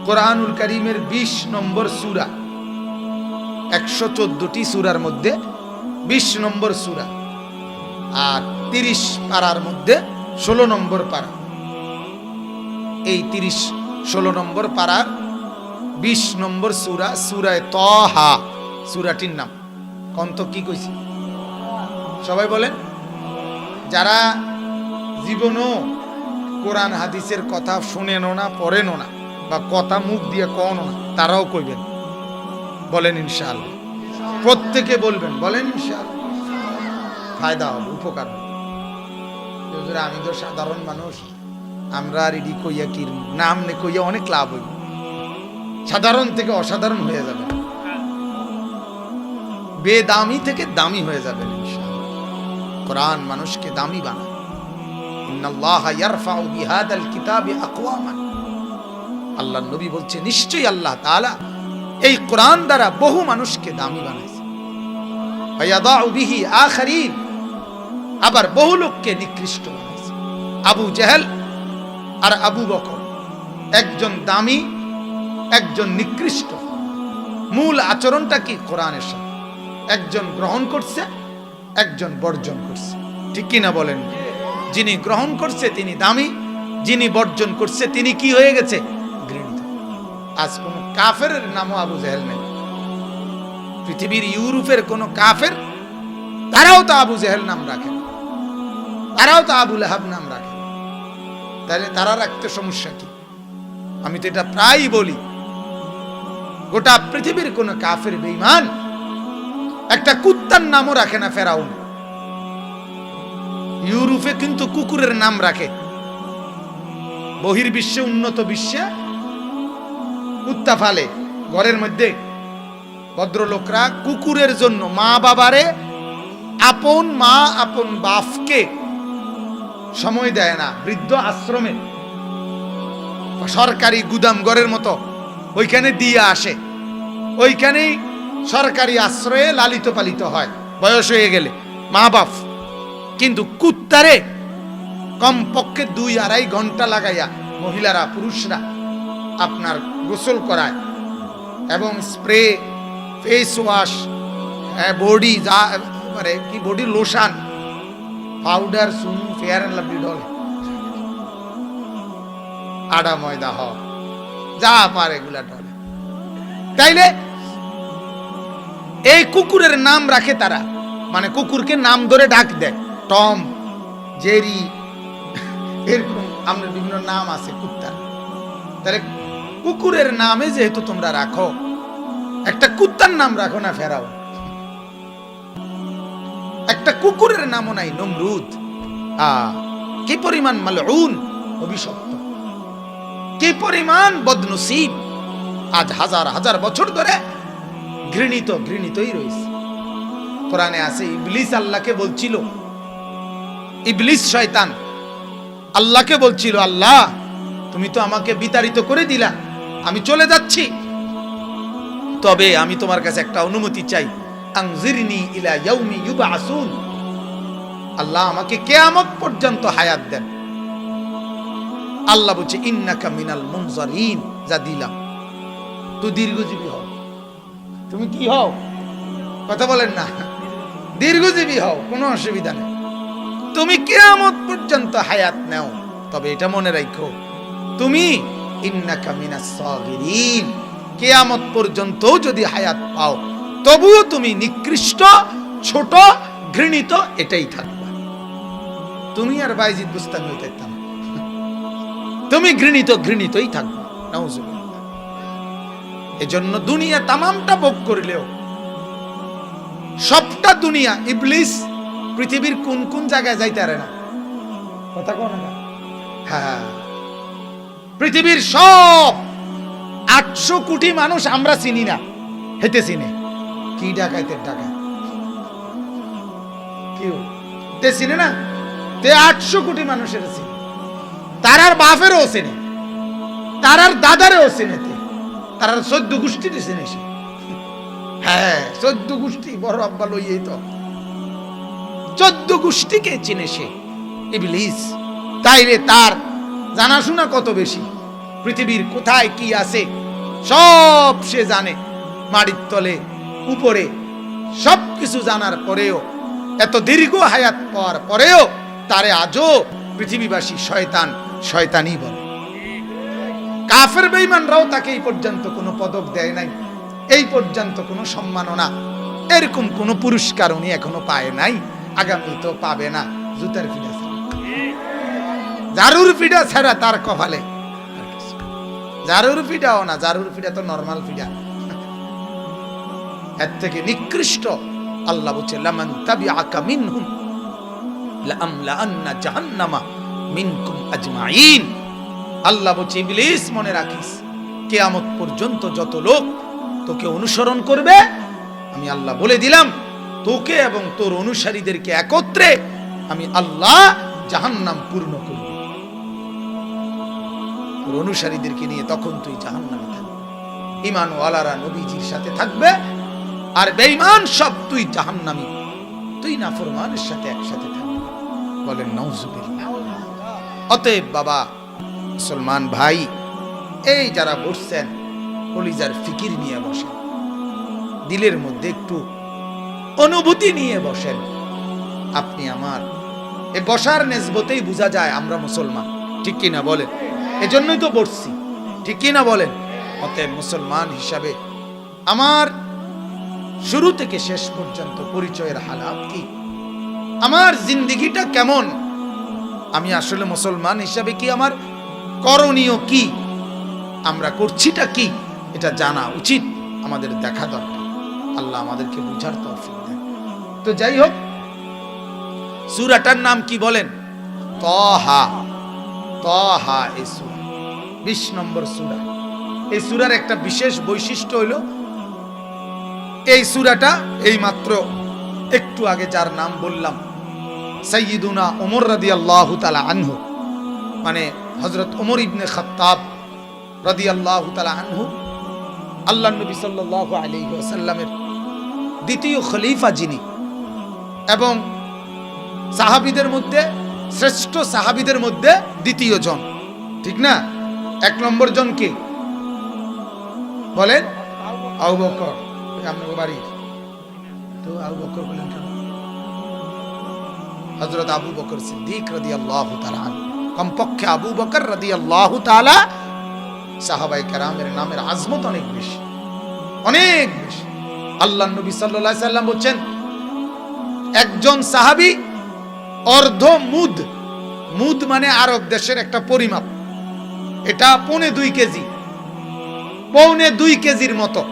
কোরআনুল কারীমের 20 নম্বর সূরা, 114টি সূরার মধ্যে 20 নম্বর সূরা, আর 30 পারার মধ্যে 16 নম্বর পারা। এই 30-16 নম্বর পারার 20 নম্বর সূরা, সূরায়ে তাহা সূরাটির নাম। কন্ত কি কইছি সবাই বলেন। যারা জীবনও কোরআন হাদিসের কথা শুনেনও না, পড়েনও না, বা কথা মুখ দিয়ে কওনো না, তারাও কইবেন। বলেন ইনশাআল্লাহ। প্রত্যেকে বলবেন, বলেন ইনশাআল্লাহ। ফায়দা হবে, উপকার হবে। আমি তো সাধারণ মানুষ, আমরা আর এডি কইয়া কি নাম নে কইয়া অনেক লাভ হইব। সাধারণ থেকে অসাধারণ হয়ে যাবে, বেদামি থেকে দামি হয়ে যাবেন ইনশাআল্লাহ। কোরআন মানুষকে দামি বানায়। ইন্নাল্লাহা ইয়ারফাউ বিহাদাল কিতাবি আকওয়ামান। আল্লাহর নবী বলছে, নিশ্চয়ই আল্লাহ তাআলা এই কোরআন দ্বারা বহু মানুষকে দামি বানাইছে। ওয়ায়াদাউ বিহি আখারিন, আবার বহু লোককে নিকৃষ্ট বানাইছে। আবু জেহেল আর আবু বকর, একজন দামি, একজন নিকৃষ্ট। মূল আচরণটা কি? কোরআনের সাথে একজন গ্রহণ করছে, একজন বর্জন করছে। ঠিক কি না বলেন? যিনি গ্রহণ করছে তিনি দামি, যিনি বর্জন করছে তিনি কি হয়ে গেছে? ঘৃণিত। আজ কোন কাফের নামও আবু জেহেল নেই। পৃথিবীর ইউরোপের কোন কাফের, তারাও তো আবু জেহেল নাম রাখে, তারাও তো আবু লাহাব নাম রাখে। তাহলে তারা রাখতে সমস্যা কি? আমি তো এটা প্রায়ই বলি, গোটা পৃথিবীর কোন কাফের বেঈমান একটা কুত্তার নামও রাখে না। ফেরাউন ইউরোপে কিন্তু কুকুরের নাম রাখে। বহির্বিশ্বে, উন্নত বিশ্বে কুত্তা ফালে ঘরের মধ্যে। ভদ্রলোকরা কুকুরের জন্য মা বাবারে, আপন মা আপন বাপকে সময় দেয় না। বৃদ্ধ আশ্রমে, সরকারি গুদাম ঘরের মতো ওইখানে দিয়ে আসে। ওইখানেই সরকারি আশ্রয়ে লালিত পালিত হয় বয়স হয়ে গেলে মা বাপ। কিন্তু কুত্তারে কমপক্ষে 2-2.5 ঘন্টা লাগাইয়া মহিলারা, পুরুষরা আপনার গোসল করায়, এবং স্প্রে, ফেস ওয়াশ, বডি যা মানে কি, বডি লোশন, পাউডার, সুনু, ফেয়ার অ্যান্ড লাভলি ডলে, আডা ময়দা হ যা পারে এগুলা ডলে। তাইলে এই কুকুরের নাম রাখে তারা, মানে কুকুরকে নাম ধরে ডাক দেয়। টম, জেরি, এরকম আমাদের বিভিন্ন নাম আছে কুত্তার। তাহলে কুকুরের নামে যেহেতু তোমরা রাখো, একটা কুত্তার নাম রাখো না ফেরাও। একটা কুকুরের নামও নাই, নমরুদ। কি পরিমাণ মালউন, অভিশপ্ত, কি পরিমাণ বদনসিব। আজ হাজার হাজার বছর ধরে ঘৃণিতই রয়েছে। কোরআনে আছে, ইবলিস আল্লাহকে বলছিল, ইবলিস শয়তান আল্লাহকে বলছিল, আল্লাহ তুমি তো আমাকে বিতাড়িত করে দিলা, আমি চলে যাচ্ছি, তবে আমি তোমার কাছে একটা অনুমতি চাই। আনজিরনি ইলা ইয়াউমি ইউবআসুন। আল্লাহ আমাকে কিয়ামত পর্যন্ত হায়াত দেন। আল্লাহ বলছে, ইন্নাকা মিনাল মুনজারিন, যা দিলাম, তুই দীর্ঘজীবী হও। তুমি কি হও? কথা বলেন না, দীর্ঘজীবী হও, কোনো অসুবিধা নেই। তুমি কিয়ামত পর্যন্ত হায়াত নাও, তবে এটা মনে রাখো, তুমি ইন্নাকা মিনাস সাগিরিন, কিয়ামত পর্যন্ত যদি হায়াত পাও, তবুও তুমি নিকৃষ্ট, ছোট, ঘৃণিত, এটাই থাকবে। তুমি আর বাইজিদ বুস্তামি হইতে না, তুমি ঘৃণিতই থাকবে। নাউজুবিল্লাহ। এজন্য দুনিয়া তামামটা ভোগ করলেও, সবটা দুনিয়া, ইবলিস পৃথিবীর কোন কোন জায়গায় যাইতে পারে না। কথা কোন না? হ্যাঁ, পৃথিবীর সব 800 কোটি মানুষ আমরা চিনি না, হেতে চিনে। কি ডাকাইতে ডাকা কেউ তে চিনে না, তে 800 কোটি মানুষের চিনে। তারার বাপেরও চিনে, তারার দাদারও চিনে, তারার 14 গোষ্ঠীর চিনে সে। হ্যাঁ, 14 গোষ্ঠী, বড় আব্বা লইয়েই তো 14 গোষ্ঠীকে চিনে সে, ইবলিস। তাইলে তার জানাশোনা কত বেশি। পৃথিবীর কোথায় কি আছে সব সে জানে, মাটির তলে উপরে সবকিছু জানার পরেও, এত দীর্ঘ হায়াত পাওয়ার পরেও তারে আজও পৃথিবীবাসী শয়তান শয়তানি বলে। কাফের বেঈমানরাও তাকে এই পর্যন্ত কোনো পদক দেয় নাই, এই পর্যন্ত কোনো সম্মাননা, এরকম কোনো পুরস্কার উনি এখনো পায় নাই, আগামী তো পাবে না। জুতার ফিডা ছাড়া, জারুর ফিডা ছাড়া তার কপালে। জারুর ফিডাও না, জারুর ফিডা তো নরমাল ফিডা। এর থেকে নিকৃষ্ট আল্লাহ বলছে লামান তাবিআকা মিনহুম লাআমলাআন্না জাহান্নামা মিনকুম আজমাইন। আল্লাহ বলছে ইবলিস মনে রাখিস, কিয়ামত পর্যন্ত যত লোক তোকে অনুসরণ করবে, আমি আল্লাহ বলে দিলাম তোকে এবং তোর অনুসারীদেরকে একত্রে আমি আল্লাহ জাহান্নাম পূর্ণ করব। তোর অনুসারীদেরকে নিয়ে তখন তুই জাহান্নামে থাকবি। ঈমানওয়ালারা নবীজির সাথে থাকবে, আর বেঈমান সব তুই জাহান্নামী, তুই নাফরমানের সাথে একসাথে থাকবি। বলেন নাউজুবিল্লাহ। অতএব বাবা মুসলমান ভাই, এই যারা বসছেন কলিজার ফিকির নিয়ে বসেন, দিলের মধ্যে একটু অনুভূতি নিয়ে বসেন। আপনি আমার এই বসার নেসবতেই বোঝা যায় আমরা মুসলমান, ঠিক কিনা বলেন? এজন্যই তো বসছি, ঠিক কিনা বলেন? অতএব মুসলমান হিসাবে আমার শুরু থেকে শেষ পর্যন্ত পরিচয়ের হালাত কি, আমার জিন্দেগিটা কেমন, আমি আসলে মুসলমান হিসাবে কি, আমার করণীয় কি, আমরা করছিটা কি, এটা জানা উচিত, আমাদের দেখা দরকার। আল্লাহ আমাদেরকে বুঝার তৌফিক দেন। তো যাই হোক, সূরাটার নাম কি বলেন? তাহা। তাহা এই সূরা 20 নম্বর সূরা। এই সূরার একটা বিশেষ বৈশিষ্ট্য হলো, এই সূরাটা এই মাত্র একটু আগে যার নাম বললাম, সাইয়্যিদুনা ওমর রাদিয়াল্লাহু তাআলা আনহু, মানে হযরত ওমর ইবনে খাত্তাব রাদিয়াল্লাহু তাআলা আনহু, আল্লাহর নবী সাল্লাল্লাহু আলাইহি ওয়াসাল্লামের দ্বিতীয় খলিফা যিনি, এবং সাহাবীদের মধ্যে শ্রেষ্ঠ সাহাবীদের মধ্যে দ্বিতীয় জন, ঠিক না? 1 নম্বর জন কে বলেন? আবু বকর। আপনার বাড়ি তো আবু বকর বলেন কেন? হযরত আবু বকর সিদ্দিক রাদিয়াল্লাহু তাআলা আনহু, কমপক্ষে আবু বকর রাদিয়াল্লাহু তাআলা, সাহাবায়ে কেরামের নামের আজমত অনেক বেশি, অনেক বেশি। আল্লাহর নবী সাল্লাল্লাহু আলাইহি সাল্লাম বলেন, একজন সাহাবী অর্ধ মুদ, মুদ মানে আরব দেশের একটা পরিমাপ, এটা 2.25 কেজি, 2.25 কেজির মতো,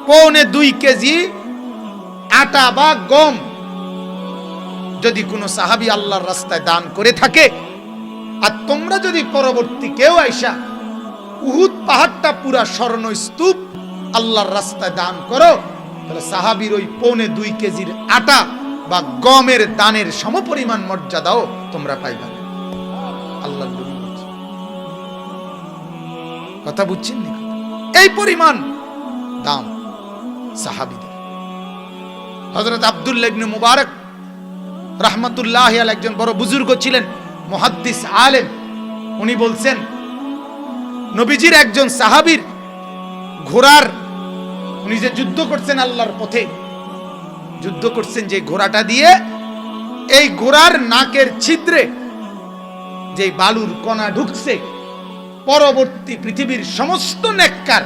2.25 কেজি আটা বা গম যদি কোনো সাহাবী আল্লাহর রাস্তায় দান করে থাকে, আর তোমরা যদি পরবর্তী কেউ আইসা উহুদ পাহাড়টা পুরা স্বর্ণ স্তূপ আল্লাহর রাস্তায় দান করো, তাহলে সাহাবীর ওই 2.25 কেজির আটা বা গমের দানের সমপরিমাণ মর্যাদাও তোমরা পাইবা। আল্লাহর নবী বলেছেন, কথা বুঝছেন না? এই পরিমাণ দাম সাহাবীদের। হযরত আব্দুল্লাহ ইবনে মুবারক রাহমাতুল্লাহি আলাইহি একজন বড় বুজুর্গ ছিলেন, মুহাদ্দিস আলেম। উনি বলছেন, নবীজির একজন সাহাবীর ঘোড়ার, উনি যে যুদ্ধ করছেন আল্লাহর পথে, যুদ্ধ করছেন যে ঘোড়াটা দিয়ে, এই ঘোড়ার নাকের ছিদ্রে যে বালুর কণা ঢুকছে, পরবর্তী পৃথিবীর সমস্ত নেককার,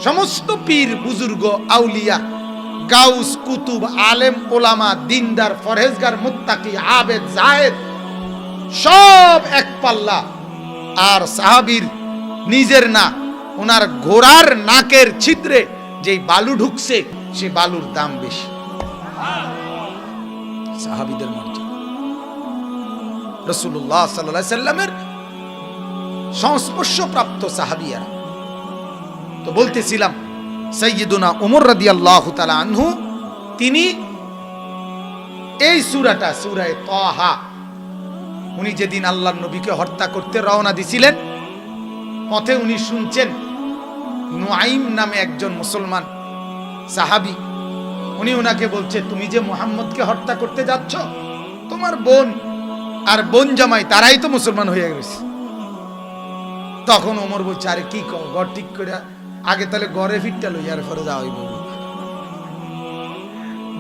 সমস্ত পীর বুজুর্গ আউলিয়া, গাউস কুতুব, আলেম ওলামা, দিনদার, ফরহেজগার, মুত্তাকি, আবেদ, জাহেদ, সব এক পাল্লা। আর সাহাবীর নিজের না, ওনার ঘোড়ার নাকের ছিদ্রে যে বালু ঢুকছে, সে বালুর দাম বেশি। সাহাবীদের মর্যাদা, রাসূলুল্লাহ সাল্লাল্লাহু আলাইহি সাল্লামের সংস্পর্শ প্রাপ্ত সাহাবীরা। তো বলতেছিলাম, সাইয়্যিদুনা ওমর রাদিয়াল্লাহু তাআলা আনহু, তিনি এই সূরাটা, সূরা তাহা, উনি যেদিন আল্লাহর নবীকে হত্যা করতে রওনা দিছিলেন, পথে উনি শুনছেন নুআইম নামে একজন মুসলমান সাহাবী, উনি ওনাকে বলছে, তুমি যে মুহাম্মদকে হত্যা করতে যাচ্ছ, তোমার বোন আর বোন জামাই তারাই তো মুসলমান হয়ে গেছে, তখন ওমর বলছে, আরে কি কর, ঘর ঠিক করে আগে তাহলে ঘরে ফিরতে লইয়ার পরে যাওয়াই বলবো,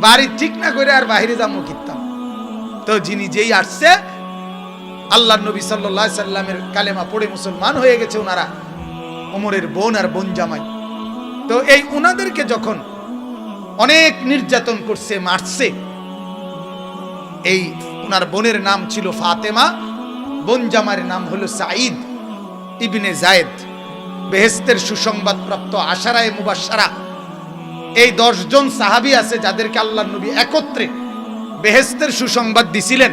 বাড়ি ঠিক না করে আর বাইরে যাবো কিতাম। তো যিনি যেই আসছে, আল্লাহ নবী সাল্লাল্লাহু আলাইহি সাল্লামের কালেমা পড়ে মুসলমান হয়ে গেছে ওনারা, ওমরের বোন আর বোন জামাই। তো এই ওনাদেরকে যখন অনেক নির্যাতন করছে, মারছে, এই ওনার বোনের নাম ছিল ফাতেমা, বোন জামাইয়ের নাম হলো সাঈদ ইবনে যায়েদ। বেহেশতের সুসংবাদ প্রাপ্ত আশারায়ে মুবাশশারা, এই 10 জন সাহাবী আছে যাদেরকে আল্লাহর নবী একত্রে বেহেশতের সুসংবাদ দিছিলেন।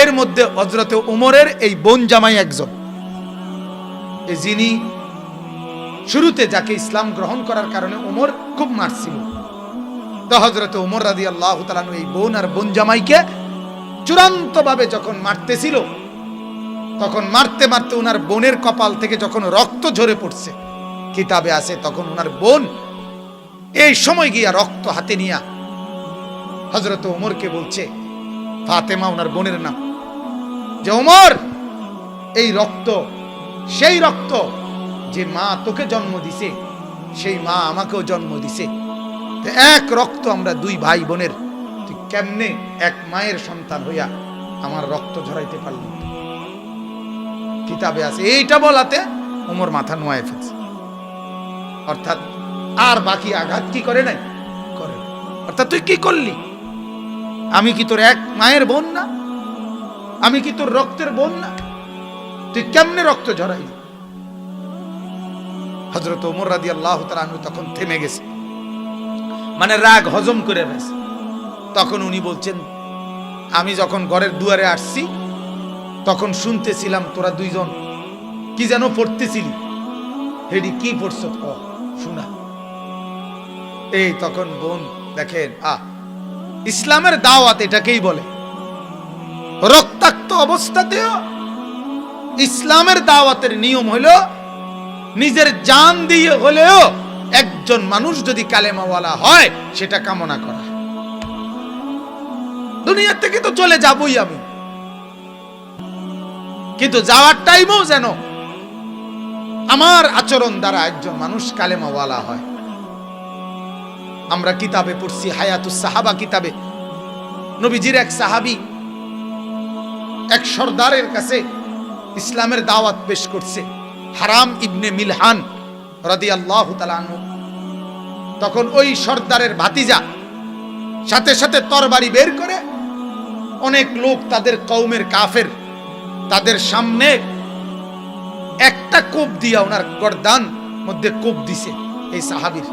এর মধ্যে হযরতে ওমরের এই বোন জামাই একজন, এই যিনি শুরুতে যাকে ইসলাম গ্রহণ করার কারণে ওমর খুব মারছিল। তো হযরতে ওমর রাদিয়াল্লাহু তাআলা এই বোন আর বোন জামাইকে চূড়ান্তভাবে যখন মারতেছিল, তখন মারতে মারতে ওনার বোনের কপাল থেকে যখন রক্ত ঝরে পড়ছে, কিতাবে আছে তখন ওনার বোন এই সময় গিয়া রক্ত হাতে নিয়া হযরত ওমরকে বলছে, ফাতেমা ওনার বোনের নাম, যে ওমর, এই রক্ত সেই রক্ত যে মা তোকে জন্ম দিছে, সেই মা আমাকেও জন্ম দিছে, এক রক্ত আমরা 2 ভাই বোনের, তুই কেমনে এক মায়ের সন্তান হইয়া আমার রক্ত ঝরাইতে পারলি? কিতাবে আছে। এইটা বলাতে ওমর মাথা নোয়ায় ফেলছে, অর্থাৎ আর বাকি আঘাত কি করে নাই, করে নাই। অর্থাৎ তুই কি করলি? আমি কি তোর এক মায়ের বোন না? আমি কি তোর রক্তের বোন না? তুই কেমনে রক্ত ঝরাইলি? হযরত ওমর রাদিয়াল্লাহু তাআলা আনহু তখন থেমে গেছে, মানে রাগ হজম করে ফেলেছে। তখন উনি বলছেন, আমি যখন ঘরের দুয়ারে আসছি তখন শুনতেছিলাম তোরা 2 জন কি যেন পড়তেছিলি, হেডি কি পড়ছো শোনা। এই তখন বোন দেখেন, ইসলামের দাওয়াত এটাকেই বলে। রক্তাক্ত অবস্থাতেও ইসলামের দাওয়াতের নিয়ম হলো নিজের জান দিয়ে হলেও একজন মানুষ যদি কালেমাওয়ালা হয় সেটা কামনা করা। দুনিয়া থেকে তো চলে যাবই আমি, কিন্তু যাওয়ার টাইমও যেন আমার আচরণ দ্বারা একজন মানুষ কালেমাওয়ালা হয়। আমরা কিতাবে পড়ছি, হায়াতুস সাহাবা কিতাবে, নবীজির এক সাহাবী এক সর্দারের কাছে ইসলামের দাওয়াত পেশ করছে, হারাম ইবনে মিলহান রাদিয়াল্লাহু তাআলা আনহু। তখন ওই সর্দারের ভাতিজা সাথে সাথে তরবারি বের করে অনেক লোক, তাদের কওমের কাফের, তাদের সামনে একটা কোপ দিয়া ওনার গর্দান মধ্যে কোপ দিছে এই সাহাবীর।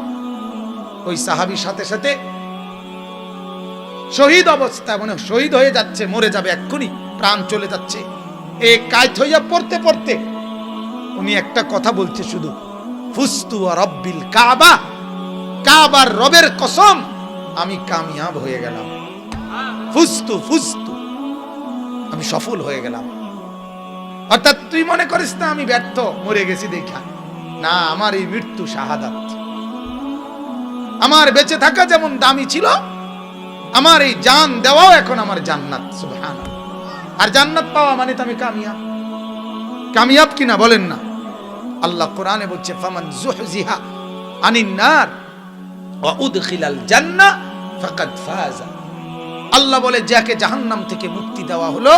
ওই সাহাবীর সাথে সাথে শহীদ অবস্থা, মানে শহীদ হয়ে যাচ্ছে, মরে যাবে এক্ষুনি, প্রাণ চলে যাচ্ছে। এই কায়ত হইয়া পড়তে পড়তে উনি একটা কথা বলছে শুধু, ফুস্তু ওয়া রাব্বিল কাবা, কাবার রবের কসম আমি কামিয়াব হয়ে গেলাম। ফুস্তু ফুস্তু, আমি সফল হয়ে গেলাম। অর্থাৎ তুই মনে করিস না আমি ব্যর্থ, মরে গেছি দেখা, না, আমার এই মৃত্যু শাহাদাত। আমার বেঁচে থাকা যেমন দামি ছিল, আমার এই জান দেওয়াও এখন আমার জান্নাত। সুবহানাল্লাহ। আর জান্নাত পাওয়া মানে তো আমি কামিয়াব। কামিয়াব কিনা বলেন না? আল্লাহ কোরআনে বলছে, ফামান যুহজিহা আনিন নার ওয়া উদখিলাল জান্নাহ ফাকাদ ফাজা। আল্লাহ বলে, যাকে জাহান্নাম থেকে মুক্তি দেওয়া হলো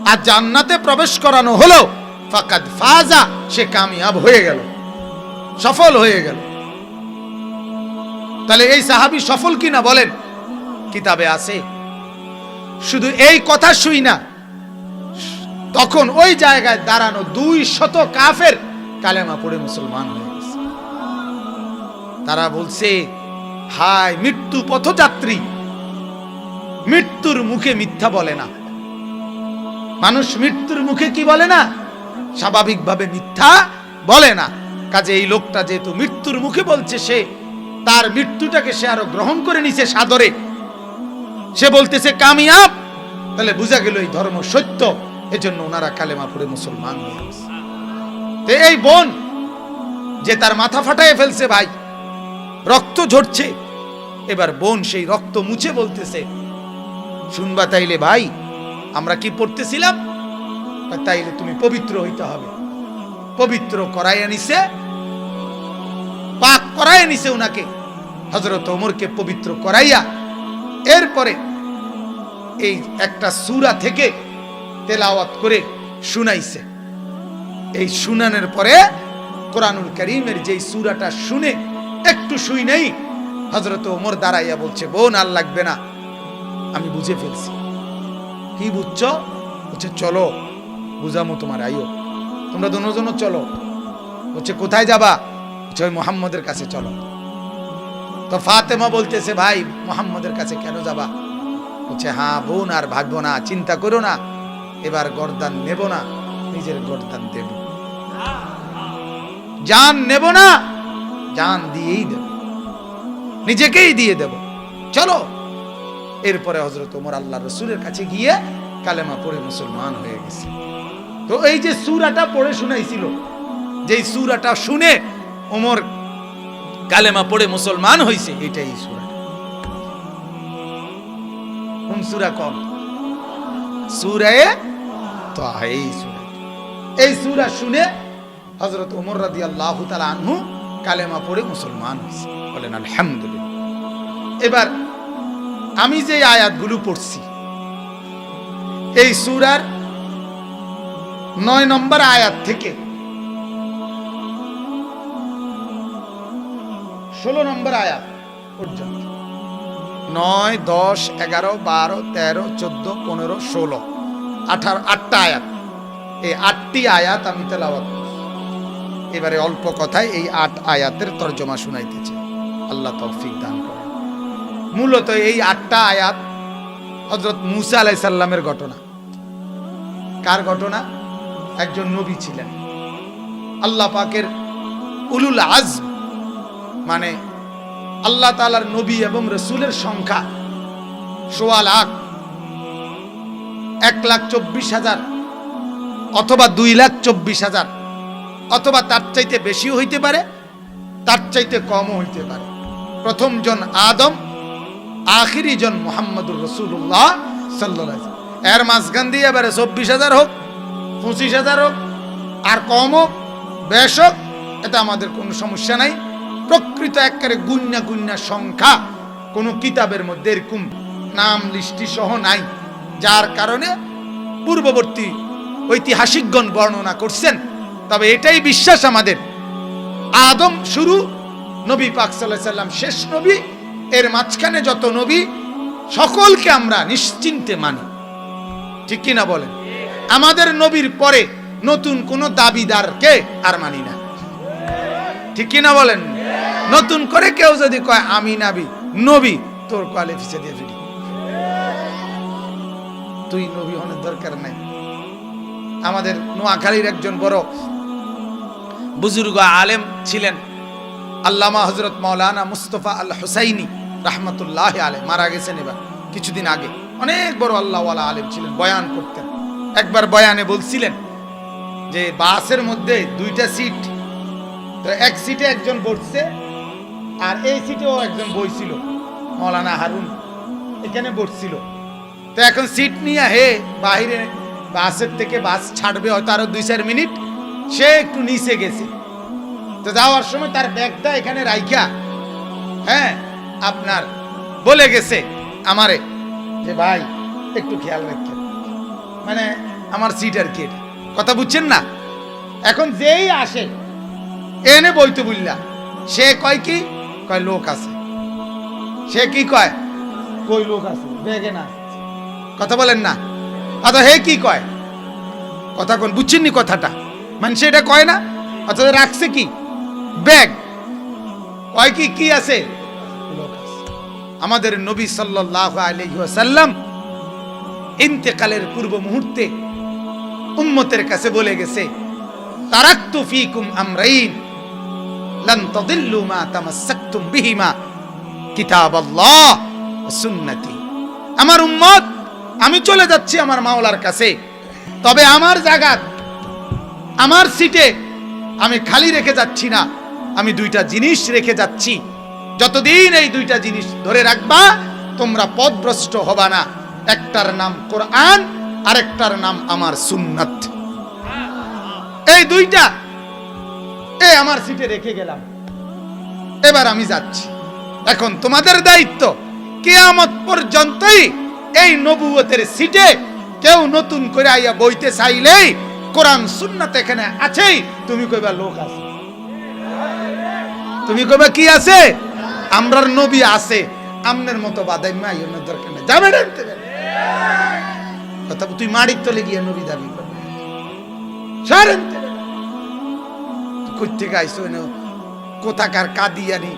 আর জান্নাতে প্রবেশ করানো হলো, ফাকাদ ফাজা, সে কামিয়াব হয়ে গেল, সফল হয়ে গেল। তাহলে এই সাহাবী সফল কিনা বলেন? কিতাবে আছে। শুধু এই কথা শুই না, তখন ওই জায়গায় দাঁড়ানো 200 কাফের কালেমা পড়ে মুসলমান হয়ে গেছে। তারা বলছে, হায় মৃত্যু পথযাত্রী, মৃত্যুর মুখে মিথ্যা বলে না। মানুষ মৃত্যুর মুখে কি বলে না? স্বাভাবিকভাবে মিথ্যা বলে না। কাজে এই লোকটা যেহেতু মৃত্যুর মুখে বলছে, সে তার মৃত্যুটাকে সে আরো গ্রহণ করে নিছে সাদরে, সে বলতেছে কামিয়াব, তাহলে বোঝা গেল এই ধর্ম সত্য। এজন্য ওনারা কালেমা পড়ে মুসলমান হয়ে গেছে। এই বোন যে তার মাথা ফাটায় ফেলছে, ভাই রক্ত ঝরছে, এবার বোন সেই রক্ত মুছে বলতেছে, শুনবা তাইলে ভাই, আমরা কি পড়তেছিলাম? তাইলে তুমি পবিত্র হইতে হবে। পবিত্র করাইয়া নিছে, পাক করাইয়া নিছে উনাকে, হযরত ওমরকে পবিত্র করাইয়া এরপরে এই একটা সূরা থেকে তেলাওয়াত করে শুনাইছে। এই শুনানোর পরে কোরআনুল কারীমের যেই সূরাটা শুনে একটু শুই নেই, হযরত ওমর দাঁড়াইয়া বলছে, বোন আর লাগবে না, আমি বুঝে ফেলছি। কি বুঝছো? বলছে চলো বুঝামো তোমার, আইও তোমরা দুজন চলো। বলছে কোথায় যাবা? বলছে ওই মুহাম্মদের কাছে চলো। তো ফাতেমা বলতেছে, ভাই মুহাম্মদের কাছে কেন যাবা? বলছে হ্যাঁ বোন, আর ভাগবো না, চিন্তা করো না, এবার গর্দান নেব না, নিজের গর্দান দেব, জান নেব না, জান দিয়েই দেব, নিজেকেই দিয়ে দেব, চলো। এরপরে হযরত ওমর আল্লাহর রাসূলের কাছে গিয়ে কালেমা পড়ে মুসলমান হয়ে গেছে। তো এই যে সূরাটা পড়ে শুনাইছিল, যেই সূরাটা শুনে ওমর কালেমা পড়ে মুসলমান হইছে, এটাই সূরা। কোন সূরা? কোন সূরা? তাহা। এই সূরা শুনে হযরত ওমর রাদিয়াল্লাহু তাআলা আনহু কালেমা পড়ে মুসলমান হইছে। বলেন আলহামদুলিল্লাহ। এবার আমি যে আয়াতগুলো পড়ছি, এই সূরার 9 নম্বর আয়াত থেকে 16 নম্বর আয়াত পর্যন্ত, 9, 10, 11, 12, 13, 14, 15, 16, 18, 8টা আয়াত। এই 8টি আয়াত আমি তেলাওয়াত করছি। এবারে অল্প কথায় এই 8 আয়াতের তরজমা শুনাইতেছে, আল্লাহ তৌফিক দান করেন। মূলত এই 8টা আয়াত হযরত মূসা আলাইহিস সালামের ঘটনা। কার ঘটনা? একজন নবী ছিলেন, আল্লাহ পাকের উলুল আজম, মানে আল্লাহ তাআলার নবী এবং রাসূলের সংখ্যা 1.25 লাখ, 1,24,000 অথবা 2,24,000, অথবা তার চাইতে বেশিও হইতে পারে, তার চাইতে কমও হইতে পারে। প্রথম জন আদম, আখিরি জন মুহাম্মদুর রাসূলুল্লাহ সাল্লাল্লাহু আলাইহি ওয়াসাল্লাম। এর মাঝখান দিয়ে এবারে 24,000 হোক, 25,000 হোক, আর কম হোক, বেশ হোক, এটা আমাদের কোনো সমস্যা নাই। প্রকৃত একেবারে গুণ্য সংখ্যা কোনো কিতাবের মধ্যে এরকম নাম লিস্টি সহ নাই, যার কারণে পূর্ববর্তী ঐতিহাসিকগণ বর্ণনা করছেন। তবে এটাই বিশ্বাস আমাদের, আদম শুরু, নবী পাক সাল্লাল্লাহু আলাইহি ওয়াসাল্লাম শেষ নবী, এর মাঝখানে যত নবী সকলকে আমরা নিশ্চিন্তে মানি। ঠিক কিনা বলেন? আমাদের নবীর পরে নতুন কোন দাবিদারকে আর মানি না। ঠিক কিনা বলেন? নতুন করে কেউ যদি কয় আমি নবী, তোর কোয়ালিফিকেশন দিয়ে ফিরি, তুই নবী হওয়ার দরকার নাই। আমাদের নোয়াখালীর একজন বড় বুজুর্গ আলেম ছিলেন, আল্লামা হযরত মাওলানা মুস্তাফা আল হুসাইনি রাহমাতুল্লাহ আলাইহি, মারা গেছেন এবার কিছুদিন আগে। অনেক বড় আল্লাহওয়ালা আলেম ছিলেন, বয়ান করতেন। একবার বয়ানে বলছিলেন যে বাসের মধ্যে 2টা সিট, তো এক সিটে একজন বসছে আর এই সিটেও একজন বইছিল, মাওলানা হারুন এখানে বসছিল। তো এখন সিট নিয়ে বাহিরে বাসের থেকে বাস ছাড়বে হয়তো আরো 2-4 মিনিট, সে একটু নিচে গেছে। তো যাওয়ার সময় তার ব্যাগটা এখানে রাইখা আপনার বলে গেছে আমারে যে ভাই একটু খেয়াল রাখেন, মানে আমার সিট আর কি, কথা বুঝছেন না? এখন যেই আসে এনে বইতে বুঝলা, সে কয় কি কয় লোক আছে, সে কি কয় কই লোক আছে ব্যাগে না, কথা বলেন না? অথবা হে কি কয়, কথা কোন বুঝছেননি কথাটা? মানে সেটা কয় না, অথবা রাখছে কি ব্যাগ, কয় কি কি আছে লোক আছে। আমাদের নবী সাল্লাল্লাহু আলাইহি ওয়াসাল্লাম ইন্তেকালের পূর্ব মুহূর্তে উম্মতের কাছে বলে গেছে, তারাকতু ফীকুম আমরাইন লান তাদিল্লু মা তামাসসাকতুম বিহিমা কিতাবাল্লাহ ওয়া সুন্নতি। আমার উম্মত, আমি চলে যাচ্ছি আমার মাওলার কাছে, তবে আমার জায়গা, আমার সিটে আমি খালি রেখে যাচ্ছি না, আমি 2টা জিনিস রেখে যাচ্ছি। যতদিন এই 2টা জিনিস ধরে রাখবা তোমরা পথভ্রষ্ট হবা না। একটার নাম কোরআন, আরেকটার নাম আমার সুন্নাত। এই 2টা এই আমার সিটে রেখে গেলাম, এবার আমি যাচ্ছি। এখন তোমাদের দায়িত্ব কিয়ামত পর্যন্তই এই নবুয়তের সিটে কেউ নতুন করে আইয়া বইতে চাইলেই কোরআন সুন্নাত এখানে আছেই, তুমি কইবা লোক আছে, তুমি কইবা কি আছে, আমরার নবী আছে, আমনের মতো বাদাইমা আইনের দরকার নেই, যাবে ডানতে কথা। তুই মাড়ির তলে গিয়ে নবী দাবি করবে, সারেনতে কই থেকে আইছো, কোথাকার কাদিয়ানি,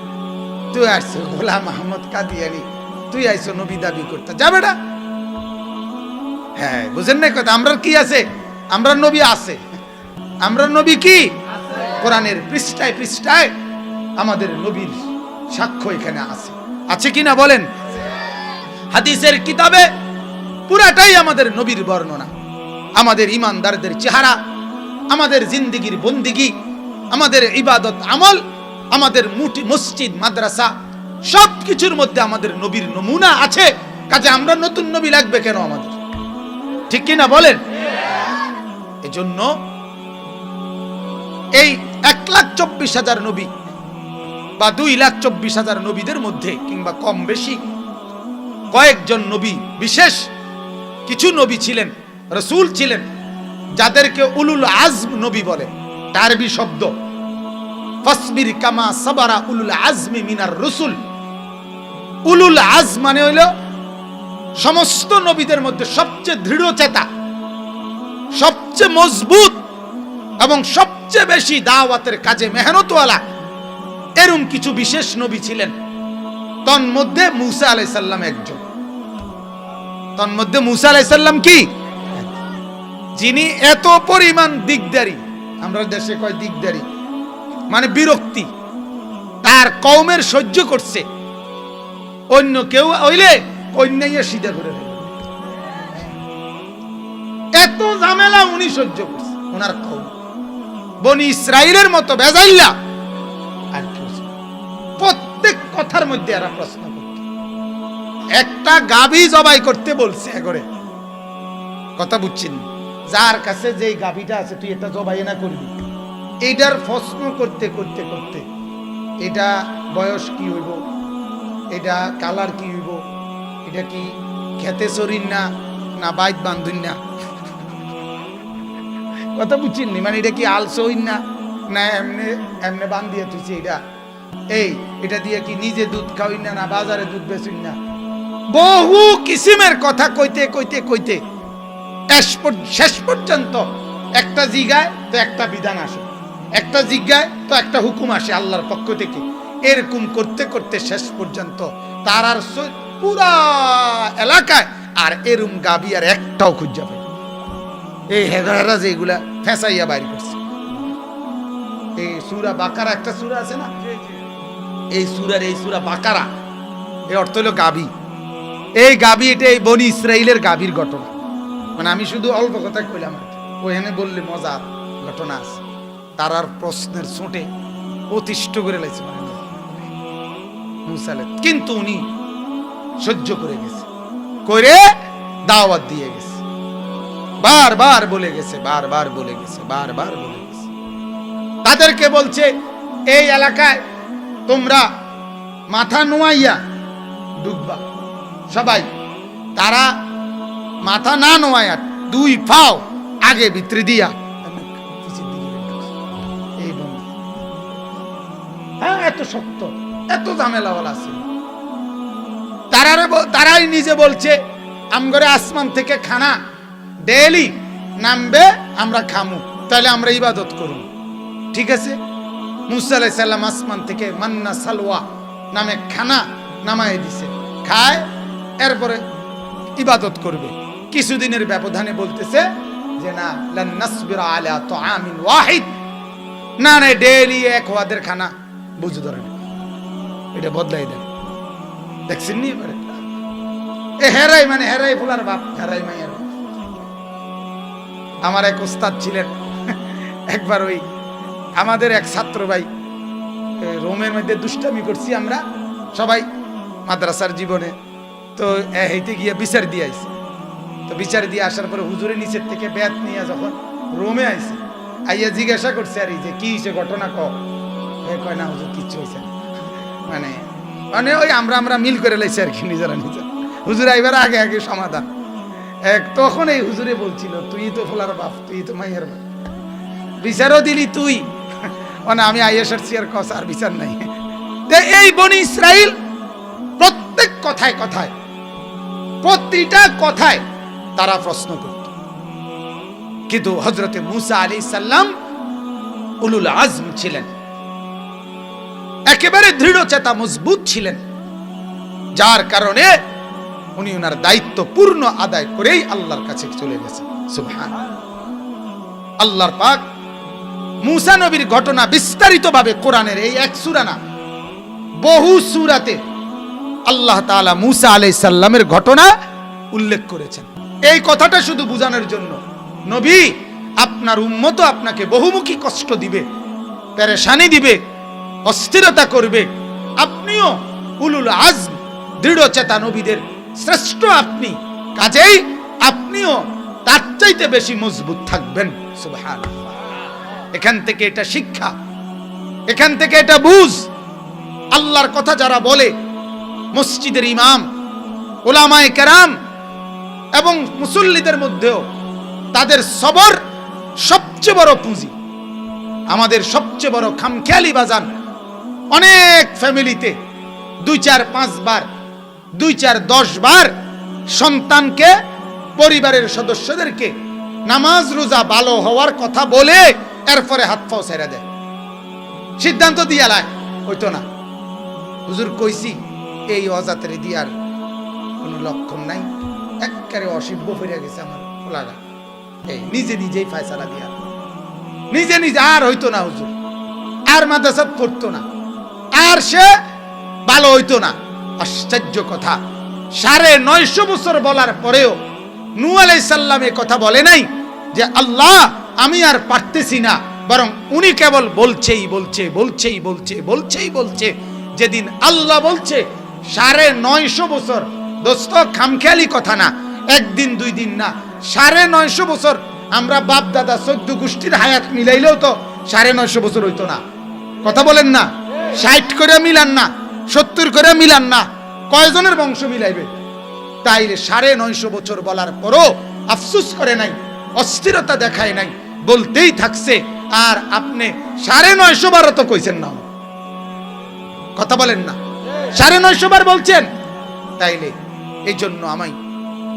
তুই আসছো গোলাম আহমদ কাদিয়ানি, তুই আইছো নবী দাবি করতে, যাবে না। হ্যাঁ, বুঝেন না কথা, আমরা কি আছে, আমরা নবী আছে, আমরা নবী কি কোরআনের পৃষ্ঠায় পৃষ্ঠায় আমাদের নবীর সাক্ষ্য এখানে আছে, আছে কিনা বলেন? হাদিসের কিতাবে পুরাটাই আমাদের নবীর বর্ণনা, আমাদের ইমানদারদের চেহারা, আমাদের জিন্দেগির বন্দিগি, আমাদের ইবাদত আমল, আমাদের মসজিদ মাদ্রাসা সবকিছুর মধ্যে আমাদের নবীর নমুনা আছে। কাজে আমরা নতুন নবী লাগবে কেন আমাদের, ঠিক কিনা বলেন? এজন্য এই 1,24,000 নবী বা 2,24,000 নবীদের মধ্যে কিংবা কম বেশি কয়েকজন নবী, বিশেষ কিছু নবী ছিলেন, রাসূল ছিলেন, যাদেরকে উলুল আজম নবী বলে। আরবি শব্দ ফাসবির কামা সাবারা উলুল আজমি মিনার রাসূল। উলুল আজম মানে হইল সমস্ত নবীদের মধ্যে সবচেয়ে দৃঢ়চেতা, সবচেয়ে মজবুত এবং সবচেয়ে বেশি দাওয়াতের কাজে মেহনতওয়ালা, এরকম কিছু বিশেষ নবী ছিলেন। তন্মধ্যে মূসা আলাইহিস সালাম একজন। তন্মধ্যে মূসা আলাইহিস সালাম কি, যিনি এত পরিমাণ দিগদারি, আমরা দেশে কয় দিগদারি মানে বিরক্তি, তার কওমের সহ্য করছে, অন্য কেউ হইলে কন্যাইয়া সিধা করে দেবে, এত ঝামেলা উনি সহ্য করছে। ওনার কওম বনি ইসরাইলের মতো বেজাইল্লা আর কি, প্রত্যেক কথার মধ্যে এরা প্রশ্ন করত। একটা গাভী জবাই করতে বলছে করে, কথা বুঝছেন? যার কাছে যেই গাভীটা আছে তুই এটা জবাই না করবি, এইটার প্রশ্ন করতে করতে করতে, এটা বয়স কি হইব, এটা কালার কি হইব, এটা কি খেতে চরিন না না বাইত বান্ধুন না, কথা বুঝছেন? মানে এটা কি আলসো হইন না না এমনি এমনি বান্ধিয়ে তুইছে, এটা দিয়ে কি নিজে দুধ খাওয়াই না না বাজারে দুধ বেচুন না, বহু কিসিমের কথা কইতে কইতে কইতে শেষ পর্যন্ত একটা জিগায় তো একটা বিধান আসে, একটা জিজ্ঞায় তো একটা হুকুম আসে আল্লাহর পক্ষ থেকে। এরকম করতে করতে শেষ পর্যন্ত তার আর পুরা এলাকায় আর এরম গাবি আর একটাও খুঁজে পাই। এই হেগারা যেগুলা ফেঁসাইয়া বাইর করছে, এই সূরা বাকারা একটা সূরা আছে না, এই সূরা বাকারা, এই অর্থ হলো গাবি। এই গাবি, এটা এই বনি ইসরাইলের গাবির ঘটনা। মানে আমি শুধু অল্প কথা কইলাম, ওখানে বললে মজার ঘটনা আছে। তার আর প্রশ্নের ছোটে অতিষ্ঠ করে লাইছে মূসা, কিন্তু উনি সহ্য করে গেছে, করে দাওয়াত দিয়ে গেছে, বারবার বলে গেছে, বারবার বলে গেছে, বারবার বলে গেছে। তাদেরকে বলছে এই এলাকায় তোমরা মাথা নোয়াইয়া ডুববা সবাই। তারা মাথা না নোয়াইয়া দুই পাও আগে ভিতরে দিয়া, এই বন্ধু, হ্যাঁ এত শক্ত, এত ঝামেলাওয়ালা আছে। তারাই নিজে বলছে আমগরে আসমান থেকে খানা ডেইলি নামবে, আমরা খামু, তাহলে আমরা ইবাদত করব। ঠিক আছে, মূসা আলাইহিস সালাম আসমান থেকে মান্না সালওয়া নামে খানা নামায় দিছে, খায়, এরপরে ইবাদত করবে। কিছুদিনের ব্যবধানে বলতেছে যে না, লান নাসবিরা আলা তুআমিন ওয়াহিদ, না না ডেইলি এক ওয়াদের খানা বুঝে ধরেন, এটা বদলাই দেন। দেখছেন নি এবারে হেরাই, মানে হেরাই ফুলার বাপ, হেরাই মাইয়ার বাপ। আমার এক ওস্তাদ ছিলেন, একবার ওই আমাদের এক ছাত্র ভাই রোমের মধ্যে দুষ্টামি করছি আমরা সবাই মাদ্রাসার জীবনে, তো হেইতে গিয়ে বিচার দিয়ে আইছে। তো বিচার দিয়ে আসার পরে হুজুরের নিচের থেকে বেত নিয়ে যখন রোমে আইছে, আইয়া জিজ্ঞাসা করছে আর যে কি হয়েছে ঘটনা কয় না হুজুর কিচ্ছু হয়েছে না। মানে মানে ওই আমরা মিল করে লাইছি আর কি নিজেরা নিজের। হুজুর আইবার আগে আগে সমাধান। তখন এই হুজুরে বলছিল তুই তো ফোলার বাপ, তুই তো মাইয়ের বাপ, বিচারও দিলি তুই। মানে আমি আইয়াসার চেয়ার কস আর বিচার নাই। এই বনি ইসরাইল প্রত্যেক কথায় কথায়, প্রতিটা কথায় তারা প্রশ্ন করত। কিন্তু হযরতে মূসা আলাইহিস সালাম উলুল আজম ছিলেন, একেবারে দৃঢ়চেতা মজবুত ছিলেন, যার কারণে উনি ওনার দায়িত্ব পূর্ণ আদায় করেই আল্লাহর কাছে চলে গেছেন। সুবহানাল্লাহ। আল্লাহর পাক মূসা নবীর ঘটনা বিস্তারিতভাবে কোরআনের এই এক সূরা না, বহু সূরাতে আল্লাহ তাআলা মূসা আলাইহিস সালামের ঘটনা উল্লেখ করেছেন। এই কথাটা শুধু বোঝানোর জন্য, নবী আপনার উম্মত আপনাকে বহুমুখী কষ্ট দিবে, পেরেশানি দিবে, অস্থিরতা করবে, আপনিও উলুল আজম দৃঢ়চেতা নবীদের শ্রেষ্ঠ আপনি, কাজেই আপনিও তার চাইতে বেশি মজবুত থাকবেন। সুবহানাল্লাহ। এখান থেকে এটা শিক্ষা, এখান থেকে এটা বুঝ। আল্লাহর কথা যারা বলে, মসজিদের ইমাম, উলামায়ে কেরাম এবং মুসল্লিদের মধ্যেও তাদের সবর সবচেয়ে বড় পুঁজি। আমাদের সবচেয়ে বড় খামখেয়ালি বাজান, অনেক ফ্যামিলিতে 2-4-5 বার, 2-4-10 বার সন্তানকে, পরিবারের সদস্যদেরকে নামাজ রোজা ভালো হওয়ার কথা বলে এরপরে হাত পাও ছেড়ে দেয়, সিদ্ধান্ত দিয়া লাই হইতো না। হুজুর কইছি এই অজাতের দিয়ার কোনো লক্ষণ নাই, একেবারে অসিব্য ফিরে গেছে আমার ফোলাটা, এই নিজে নিজেই ফয়সালা দিয়া, নিজে নিজে আর হইতো না হুজুর, আর মাদ্রাসাত পড়তো না, আর সে ভালো হইতো না। আশ্চর্য কথা, 950 বছর বলার পরেও নূহ আলাইহিস সালাম এই কথা বলে নাই যে আল্লাহ আমি আর পারতেছি না, বরং উনি কেবল বলছেই বলছে, বলছেই বলছে, বলছেই বলছে। যেদিন আল্লাহ বলছে 950 বছর, দোস্ত খামখেয়ালি কথা না, একদিন 2 দিন না, 950 বছর। আমরা বাপ দাদা 14 গোষ্ঠীর হায়াত মিলাইলেও তো 950 বছর হইতো না। কথা বলেন না? 60 করে মিলান না, 70 করে মিলান না, কয়জনের বংশ মিলাইবে? তাইলে 950 বছর বলার পরও আফসোস করে নাই, অস্থিরতা দেখায় নাই, বলতেই থাকছে। আর আপনি 950 বারও তো কইছেন না, কথা বলেন না, 950 বার বলছেন। তাইলে এই জন্য আমি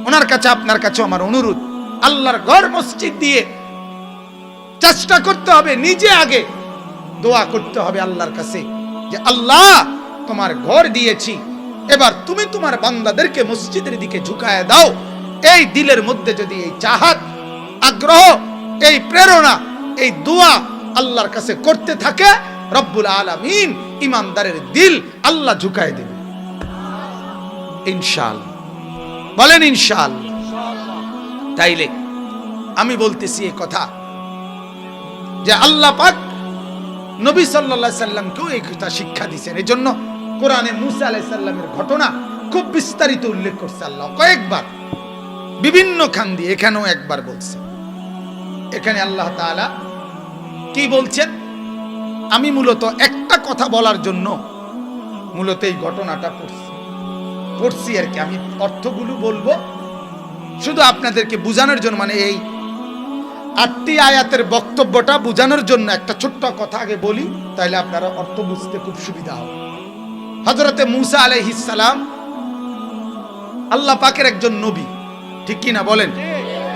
ওনার কাছে, আপনার কাছে আমার অনুরোধ, আল্লাহর ঘর মসজিদ দিয়ে চেষ্টা করতে হবে, নিজে আগে দোয়া করতে হবে আল্লাহর কাছে যে আল্লাহ তোমার ঘর দিয়েছি, এবার তুমি তোমার বান্দাদেরকে মসজিদের দিকে ঝুঁকায় দাও। এই দিলের মধ্যে যদি এই চাহাত, আগ্রহ, এই প্রেরণা, এই দোয়া আল্লাহর কাছে করতে থাকে, রব্বুল আলামিন ইমানদারের দিল আল্লাহ ঝুঁকায় দেবে ইনশাআল্লাহ। বলেন ইনশাআল্লাহ। তাইলে আমি বলতেছি এই কথা যে আল্লাহ পাক নবী সাল্লাল্লাহু আলাইহি সাল্লামকেও এই কথা শিক্ষা দিয়েছেন। এই জন্য কোরআনে মূসা আলাইহিস সালামের ঘটনা খুব বিস্তারিত উল্লেখ করছে আল্লাহ কয়েকবার, বিভিন্ন খান দিয়ে, এখানেও একবার বলছে। এখানে আল্লাহ তাআলা কি বলছেন, আমি মূলত একটা কথা বলার জন্য মূলত এই ঘটনাটা পড়ছি আর কি। আমি অর্থগুলো বলবো শুধু আপনাদেরকে বোঝানোর জন্য, মানে এই 8টি আয়াতের বক্তব্যটা বোঝানোর জন্য একটা ছোট্ট কথা আগে বলি, তাহলে আপনারা অর্থ বুঝতে খুব সুবিধা হবে। হযরতে মূসা আলাইহিস সালাম আল্লাহ পাকের একজন নবী, ঠিক কি না বলেন?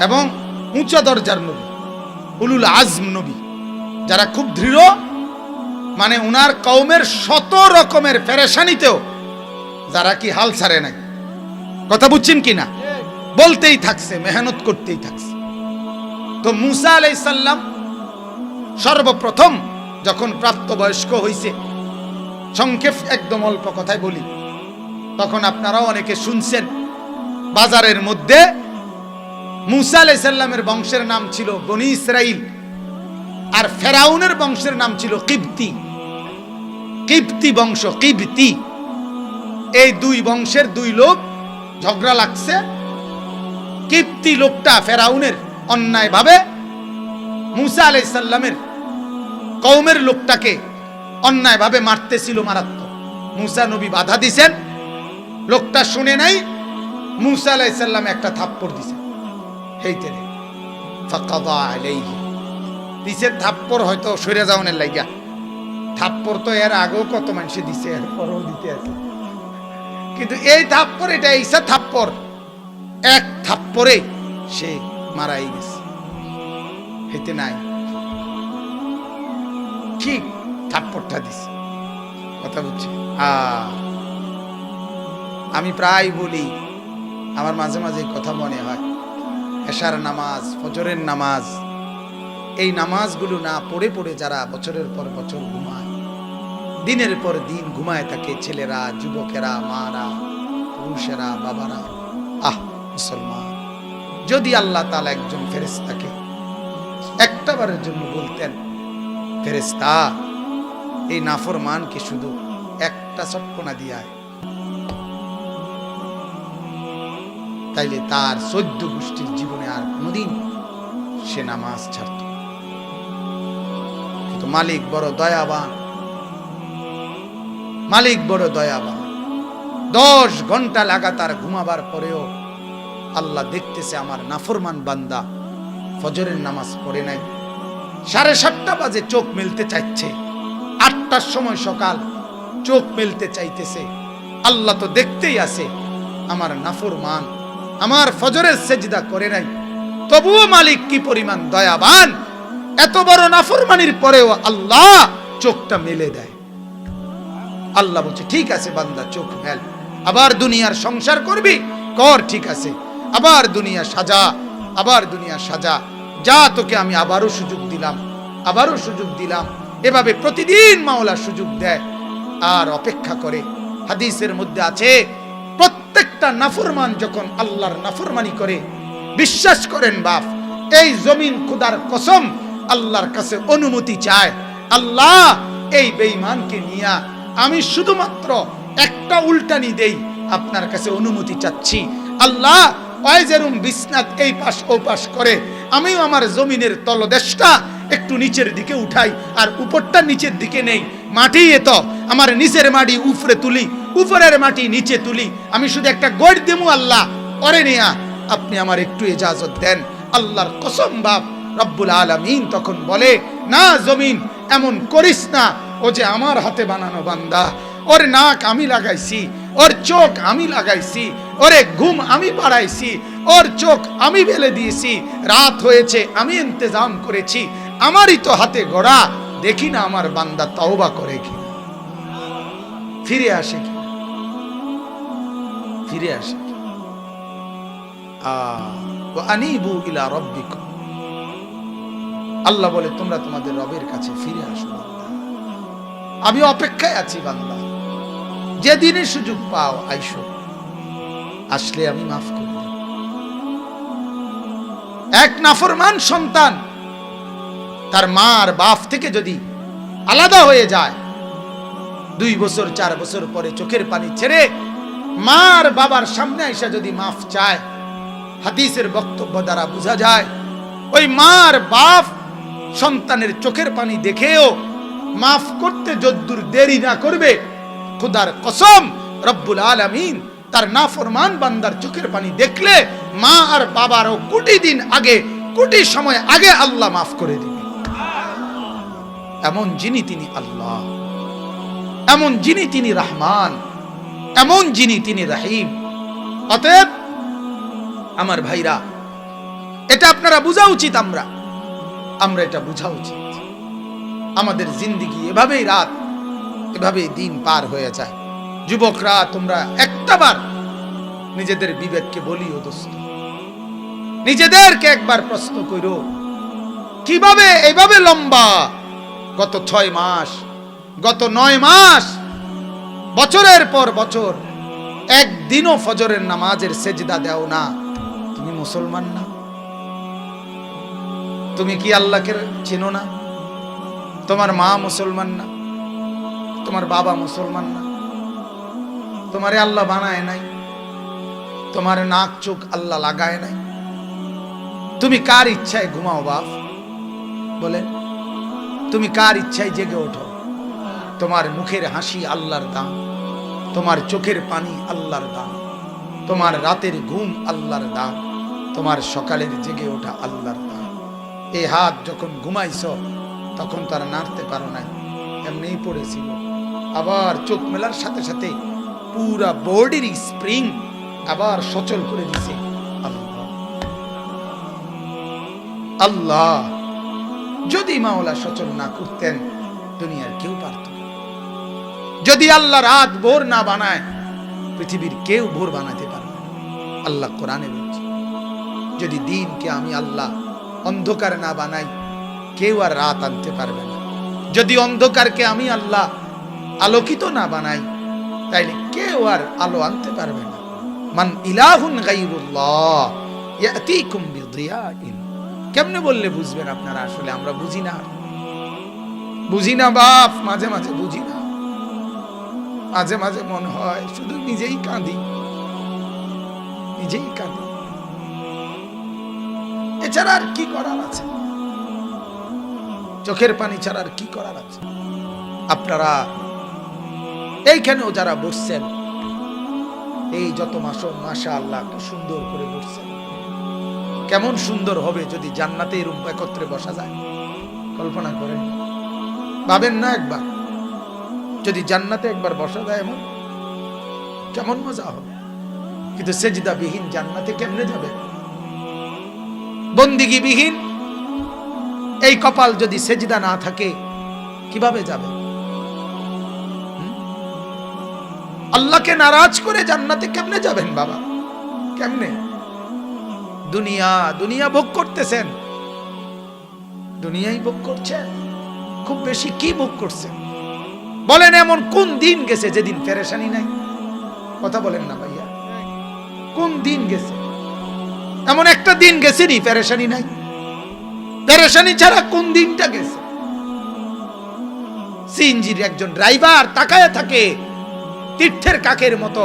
এবং উঁচা দরজার নবী, উলুল আজম নবী, যারা খুব দৃঢ়, মানে উনার কওমের 100 রকমের পেরেশানিতেও যারা কি হাল ছাড়ে নাই। কথা বুঝছেন কি না? বলতেই থাকছে, মেহনত করতেই থাকছে। তো মূসা আলাইহিস সালাম সর্বপ্রথম যখন প্রাপ্তবয়স্ক হইছে, সংক্ষেপ একদম অল্প কথায় বলি, তখন আপনারাও অনেকে শুনছেন, বাজারের মধ্যে মূসা আলাইহিস সালামের বংশের নাম ছিল বনি ইসরাইল, আর ফেরাউনের বংশের নাম ছিল কিবতি। কিবতি বংশ, কিবতি, এই 2 বংশের 2 লোক ঝগড়া লাগছে। কিবতি লোকটা ফেরাউনের অন্যায় ভাবে মুসা আলাইহিস সালামের কওমের লোকটাকে অন্যায়ভাবে মারতেছিল, মারাত্মক। মুসা নবী বাধা দিছেন, লোকটা শুনে নাই, মুসা আলাইহিস সালাম একটা থাপ্পড় দিছেন। হেইতে রে ফাকাদা আলাইহি, দিছে থাপ্পড়, হয়তো সরে যাওয়ার লাগিয়া। থাপ্পড় তো এর আগেও কত মানুষে দিছে, এর পরেও দিতে আছে, কিন্তু এই থাপ্পড়, এটা ঈসা থাপ্পড়, এক থাপ্পড়ে সে মারাই গেছে। হেতে নাই, ঠিক থাপ্পড়টা দিছে। কথা বুঝছি? আমি প্রায় বলি, আমার মাঝে মাঝে কথা মনে হয়, এশার নামাজ, ফজরের নামাজ, এই নামাজগুলো না পড়ে পড়ে যারা বছরের পর বছর ঘুমায়, দিনের পর দিন ঘুমায় থাকে, ছেলেরা, যুবকেরা, মারা, পুরুষেরা, বাবারা, মুসলমান, যদি আল্লাহ তাআলা একজন ফেরেশতাকে একটাবারের জন্য বলতেন, ফেরেশতা এই নাফরমানকে শুধু একটা চটকনা দিয়ায়, তাইলে তার 14 গোষ্ঠীর জীবনে আর কোনদিন সে নামাজ ছাড়ত। কিন্তু মালিক বড় দয়াবান, মালিক বড় দয়াবান। 10 ঘন্টা লাগাতার ঘুমাবার পরেও আল্লাহ দেখতেছে আমার নাফরমান বান্দা ফজরের নামাজ পড়ে নাই। 7:30 বাজে চোখ মেলতে চাইছে, 8টার সময় সকাল, চোখ মেলতে চাইতেছে। আল্লাহ তো দেখতেই আছে আমার নাফরমান আমার ফজরের সেজদা করে নাই, তবুও মালিক কি পরিমাণ দয়াবান, এত বড় নাফরমানির পরেও আল্লাহ চোখটা মেলে দেয়। আল্লাহ বলছে ঠিক আছে বান্দা, চোখ মেল, আবার দুনিয়ার সংসার করবি, কর, ঠিক আছে, আবার দুনিয়া সাজা, আবার দুনিয়া সাজা, যা, তোকে আমি আবারও সুযোগ দিলাম, আবারও সুযোগ দিলাম। এভাবে প্রতিদিন মাওলা সুযোগ দেয় আর অপেক্ষা করে। হাদিসের মধ্যে আছে, প্রত্যেকটা নাফরমান যখন আল্লাহর নাফরমানি করে, বিশ্বাস করেন বাপ, এই জমিন খোদার কসম আল্লাহর কাছে অনুমতি চায়, আল্লাহ এই বেঈমানকে নিয়া আমি শুধুমাত্র একটা উল্টানি দেই, আপনার কাছে অনুমতি চাচ্ছি আল্লাহ, ওয়াইজেরুম বিসনাত এই পাশ ও পাশ করে, আমিও আমার জমিনের তলদেশটা একটু নিচের দিকে উঠাই, আর উপরটা নিচের দিকে নেই, মাটি এত আমার নিচের মাটি উপরে তুলি, উপরের মাটি নিচে তুলি, আমি শুধু একটা গড় দেবো আল্লাহ, পরে নেয়া আপনি আমার একটু ইজাজত দেন। আল্লাহর কসম বাপ, রব্বুল আলামিন তখন বলে, না জমিন এমন করিস না, ও যে আমার হাতে বানানো বান্দা, ওর নাক আমি লাগাইছি, ওর চোখ আমি লাগাইছি, ওরে ঘুম আমি পাড়াইছি, ওর চোখ আমি বেলে দিয়েছি, রাত হয়েছে আমি ইন্তজাম করেছি, আমারই তো হাতে গড়া, দেখি না আমার বান্দা তওবা করে কি, ফিরে আসে কি, ফিরে আসে কি। আনিবু ইলা রাব্বিকুম, আল্লাহ বলে তোমরা তোমাদের রবের কাছে ফিরে আসো বান্দা, আমি অপেক্ষায় আছি বান্দা, যেদিনে সুযোগ পাও আইসো, আসলে আমি মাফ করে দেব। এক নাফরমান সন্তান তার মা আর বাপ থেকে যদি আলাদা হয়ে যায়, 2 বছর 4 বছর পরে চোখের পানি ছেড়ে মা আর বাবার সামনে আইসা যদি মাফ চায়, হাদিসের বক্তব্য দ্বারা বোঝা যায় ওই মা আর বাপ সন্তানের চোখের পানি দেখেও মাফ করতে যদ্দূর দেরি না করবে, খোদার কসম রব্বুল আলামিন তার নাফরমান বান্দার চোখের পানি দেখলে মা আর বাবারও কোটি দিন আগে, কোটি সময় আগে আল্লাহ মাফ করে দিবে। এমন যিনি তিনি আল্লাহ, এমন যিনি তিনি রহমান, এমন যিনি তিনি রহিম। অতএব আমার ভাইরা, এটা আপনারা বোঝা উচিত, আমরা এটা বোঝা উচিত। আমাদের জিন্দেগি এভাবেই রাত, এভাবেই দিন পার হয়ে যায়। যুবকরা, তোমরা একটাবার নিজেদের বিবেককে বলিও দোস্ত, নিজেদেরকে একবার প্রশ্ন করো, কিভাবে এভাবে লম্বা গত 6 মাস, গত 9 মাস, বছরের পর বছর একদিনও ফজরের নামাজের সেজদা দাও না, তুমি মুসলমান না? তুমি কি আল্লাহকে চেনো না? তোমার মা মুসলমান না? তোমার বাবা মুসলমান না? তোমারে আল্লাহ বানায় নাই? তোমার নাক চোখ আল্লাহ লাগায় নাই? তুমি কার ইচ্ছায় ঘুমাও বাপ? বলেন, তুমি কার ইচ্ছায় জেগে ওঠো? তোমার মুখের হাসি আল্লাহর দান, তোমার চোখের পানি আল্লাহর দান, তোমার রাতের ঘুম আল্লাহর দান, তোমার সকালের জেগে ওঠা আল্লাহর দান। এই হাত যখন ঘুমাইছ তখন তারা নাড়তে পারো নাই, এমনিই পড়েছিল। আবার চোখ মেলার সাথে সাথে পুরা বডির স্প্রিং আবার সচল করে দিছে আল্লাহ। আল্লাহ যদি মাওলা সচল না করতেন দুনিয়ার কেউ পারত না। যদি আল্লাহ রাত ভোর না বানায় পৃথিবীর কেউ ভোর বানাতে পারবে না। আল্লাহ কোরআনে বলছে, যদি দিনকে আমি আল্লাহ অন্ধকার না বানাই কেউ আর রাত আনতে পারবে না। যদি অন্ধকারকে আমি আল্লাহ আলোকিত না বানাই তাইলে কেউ আর আলো আনতে পারবে না। মান ইলাহুন গায়রুল্লাহ ইয়াতিকুম বিদিয়াইন। কেমনে বললে বুঝবেন আপনারা? আসলে আমরা বুঝি না, বুঝি না বাপ, মাঝে মাঝে বুঝি না। মাঝে মাঝে মনে হয় শুধু নিজেই কাঁদি, নিজেই কাঁদি, এছাড়া আর কি করার আছে? চোখের পানি ছাড়া আর কি করার আছে? আপনারা এইখানেও যারা বসছেন, এই যত মাস, মাশাআল্লাহ কি সুন্দর করে বসছেন। কেমন সুন্দর হবে যদি জান্নাতে এরকম একত্রে বসা যায়। কল্পনা করেন, ভাবেন না একবার, যদি জান্নাতে একবার বসা যায় এমন কেমন মজা হবে। কিন্তু সেজদা বিহীন জান্নাতে কেমনে যাবে? বন্দিগি বিহীন এই কপাল যদি সেজদা না থাকে কিভাবে যাবে? আল্লাহকে নারাজ করে জান্নাতে কেমনে যাবেন বাবা? কেমনে? দুনিয়া দুনিয়া ভোগ করতেছেন, দুনিয়াই ভোগ করছেন। খুব বেশি কি ভোগ করছেন বলেন? এমন কোন দিন গেছে যেদিন পেরেশানি নাই? কথা বলেন না ভাইয়া, কোন দিন গেছে? এমন একটা দিন গেছে নি পেরেশানি নাই? পেরেশানি ছাড়া কোন দিনটা গেছে? সিএনজির একজন ড্রাইভার তাকায় থাকে তীর্থের কাকের মতো,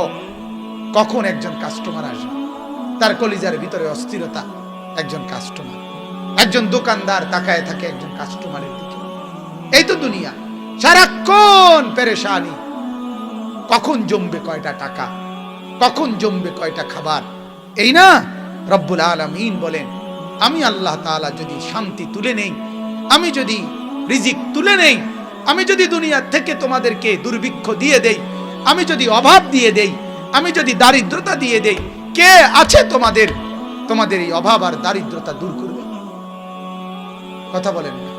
কখন একজন কাস্টমার আসবে। তার কলিজার ভিতরে অস্থিরতা, একজন কাস্টমার। একজন দোকানদার তাকায় থাকে একজন কাস্টমারের দিকে। এই তো দুনিয়া, সারাক্ষণ পেরেশানি। কখন জমবে কয়টা টাকা, কখন জমবে কয়টা খাবার। এই না রব্বুল আলামিন বলেন, আমি আল্লাহ তাআলা যদি শান্তি তুলে নেই, আমি যদি রিজিক তুলে নেই, আমি যদি দুনিয়া থেকে তোমাদেরকে দুর্ভিক্ষ দিয়ে দেই, আমি যদি অভাব দিয়ে দেই, আমি যদি দারিদ্রতা দিয়ে দেই, কে আছে তোমাদের তোমাদের এই অভাব আর দারিদ্রতা দূর করবে? কথা বলেন না।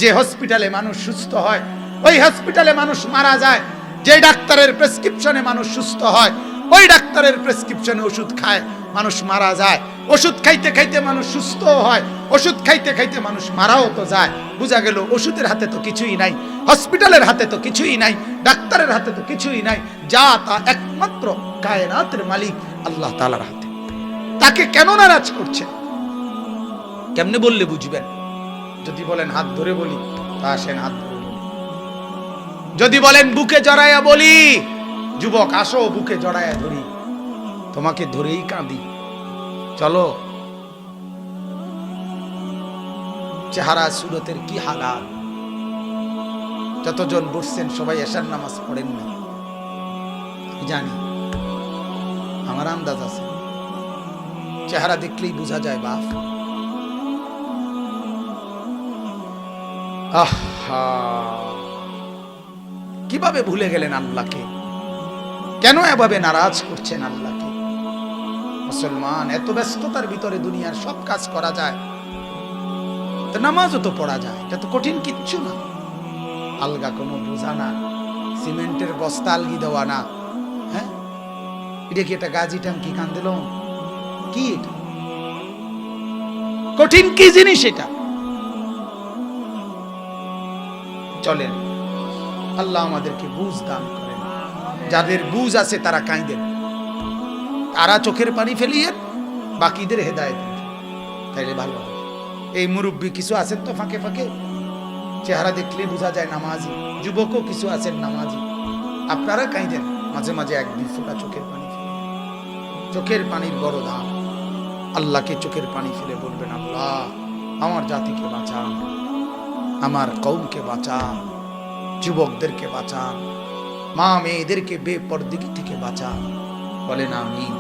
যে হসপিটালে মানুষ সুস্থ হয়, ওই হসপিটালে মানুষ মারা যায়। যে ডাক্তারের প্রেসক্রিপশনে মানুষ সুস্থ হয়, ওই ডাক্তারের প্রেসক্রিপশনে ওষুধ খায় মানুষ মারা যায়। ওষুধ খাইতে খাইতে মানুষ সুস্থ হয়, ওষুধ খাইতে খাইতে মানুষ মারাও তো যায়। বোঝা গেল ওষুধের হাতে তো কিছুই নাই, হসপিটালের হাতে তো কিছুই নাই, ডাক্তারের হাতে তো কিছুই নাই। যা তা একমাত্র কায়নাতের মালিক আল্লাহ তাআলার হাতে। তাকে কেন নারাজ করছে? কেমনে বললে বুঝবেন? যদি বলেন হাত ধরে বলি, তা আসেন হাত ধরে বলি। যদি বলেন বুকে জড়াইয়া বলি, যুবক আসো বুকে জড়াইয়া ধরি, তোমাকে ধরেই কাঁদি। চলো। চেহারা সুরতের কি হালাত। যতজন বসছেন সবাই এশার নামাজ পড়েন না, আমি জানি, আমার আন্দাজ আছে। চেহারা দেখলেই বোঝা যায় বাপ। আহা, কিভাবে ভুলে গেলেন আল্লাহকে? কেন এভাবে নারাজ করছেন আল্লাহকে? মুসলমান, এত ব্যস্ততার ভিতরে দুনিয়ার সব কাজ করা যায়, তো নামাজও তো পড়া যায়, এটা তো কঠিন কিচ্ছু না। আলগা কোনো বোঝা না, সিমেন্টের বস্তা আলগি দেওয়া না। হ্যাঁ, এটা কি একটা গাজি টাঙ্কি কান্দিল? কি এটা? কঠিন কি জিনিস এটা? চলেন, আল্লাহ আমাদেরকে বুঝ দান করেন। যাদের বুঝ আছে তারা কাঁদেন, তারা চোখের পানি ফেলিয়ে বাকিদের হেদায়েত তাইলে ভালো হবে। এই মুরব্বী কিছু আছেন তো ফাঁকে ফাঁকে, চেহারা দেখলে বোঝা যায় নামাজি। যুবকও কিছু আছেন নামাজি, আপনারা কাঁদেন মাঝে মাঝে এক দুই ফোঁটা চোখের পানি ফেলে। চোখের পানির বড় দাম। আল্লাহকে চোখের পানি ফেলে বলবেন, আল্লাহ আমার জাতিকে বাঁচান, আমার কওমকে বাঁচান, যুবকদেরকে বাঁচান, মা মেয়েদেরকে বেপরদিগি থেকে বাঁচান। বলেন আমিন।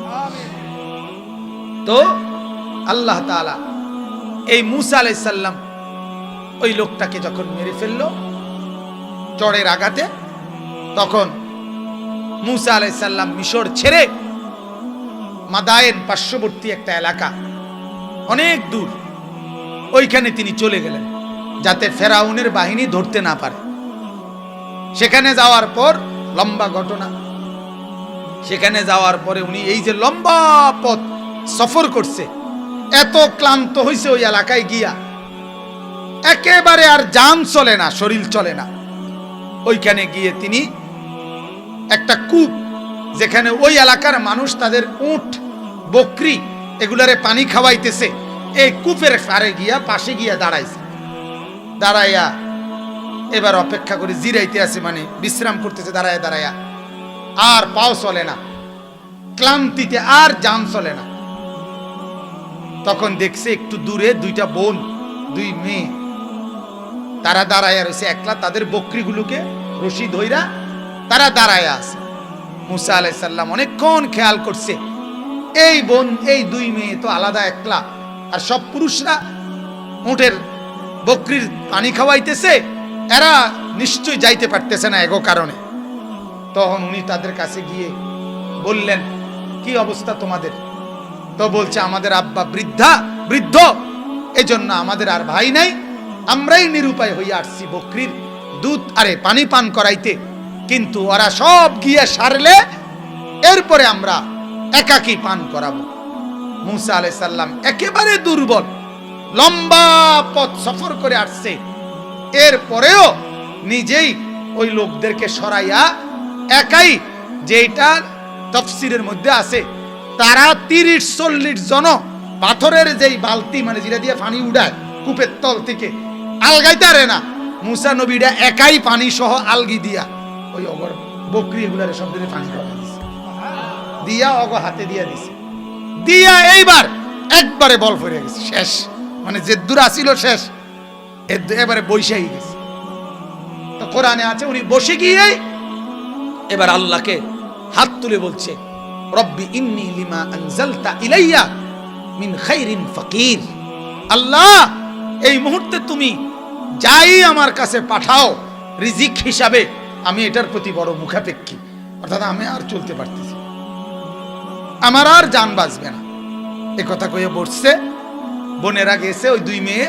তো আল্লাহ তাআলা এই মূসা আলাইহিস সালাম ওই লোকটাকে যখন মেরে ফেললো চড়ের আঘাতে, তখন মূসা আলাইহিস সালাম মিশর ছেড়ে মাদায়েন পার্শ্ববর্তী একটা এলাকা অনেক দূর, ওইখানে তিনি চলে গেলেন যাতে ফেরাউনের বাহিনী ধরতে না পারে। সেখানে যাওয়ার পর লম্বা ঘটনা, সেখানে যাওয়ার পরে উনি এই যে লম্বা পথ সফর করছে, এত ক্লান্ত হয়েছে ওই এলাকায় গিয়া, একেবারে আর জান চলে না, শরীর চলে না। ওইখানে গিয়ে তিনি একটা কূপ, যেখানে ওই এলাকার মানুষ তাদের উট বকরি এগুলারে পানি খাওয়াইতেছে, এই কূপের পাড়ে গিয়া পাশে গিয়া দাঁড়াইছে। দাঁড়াইয়া এবার অপেক্ষা করে জিরাইতে আছে, মানে বিশ্রাম করতেছে দাঁড়ায়া দাঁড়ায়া, আর পাও চলে না, ক্লান্তিতে আর জান চলে না। তখন দেখছে একটু দূরে দুইটা বোন, দুই মেয়ে, তারা দাঁড়ায়া রয়েছে একলা, তাদের বকরিগুলোকে রশি ধইরা তারা দাঁড়ায়া আছে। মূসা আলাইহিস সালাম অনেকক্ষণ খেয়াল করছে, এই বোন এই দুই মেয়ে তো আলাদা একলা, আর সব পুরুষরা উটের বকরির পানি খাওয়াইতেছে, এরা নিশ্চয়ই যাইতে পারতেছে না এগো কারণে। তখন উনি তাদের কাছে গিয়ে বললেন, কি অবস্থা তোমাদের? তো বলছে, আমাদের আব্বা বৃদ্ধ, এজন্য আমাদের আর ভাই নাই, আমরাই নিরুপায় হইয়া আসছি বকরির দুধ আরে পানি পান করাইতে, কিন্তু ওরা সব গিয়ে সারলে এরপরে আমরা একাকী পান করাবো। মূসা আলাইহিস সালাম একেবারে দুর্বল, লম্বা পথ সফর করে আসছে, এরপরেও নিজেই ওই লোকদেরকে সরাইয়া একাই, যেটা তাফসীরের মধ্যে আছে, তারা 30-40 জন পাথরের যেই বালতি, মানে যেটা দিয়ে পানি উঠায় কূপের তল থেকে, আলগাইতে না, মূসা নবীরা একাই পানি সহ আলগি দিয়া ওই অগর বকরি এগুলার সব দিকে পানি খাওয়া দিছে, দিয়া অগ হাতে দিয়া দিছে, দিয়া এইবার একবারে বল ফিরে গেছে, শেষ, মানে যে দূর আসিল শেষ, এবারে বৈশাই গেছে। তো কোরআনে আছে উনি বসে গিয়ে এবার আল্লাহকে হাত তুলে বলছে, রব্বি ইন্নী লিমা আনজালতা ইলাইয়া মিন খাইরিন ফাকির। আল্লাহ, এই মুহূর্তে তুমি যাই আমার কাছে পাঠাও রিজিক হিসাবে, আমি এটার প্রতি বড় মুখাপেক্ষী, অর্থাৎ আমি আর চলতে পারতেছি, আমার আর জান বাঁচবে না। এ কথা কয়ে বসছে। বোনেরা গেছে, ওই দুই মেয়ে,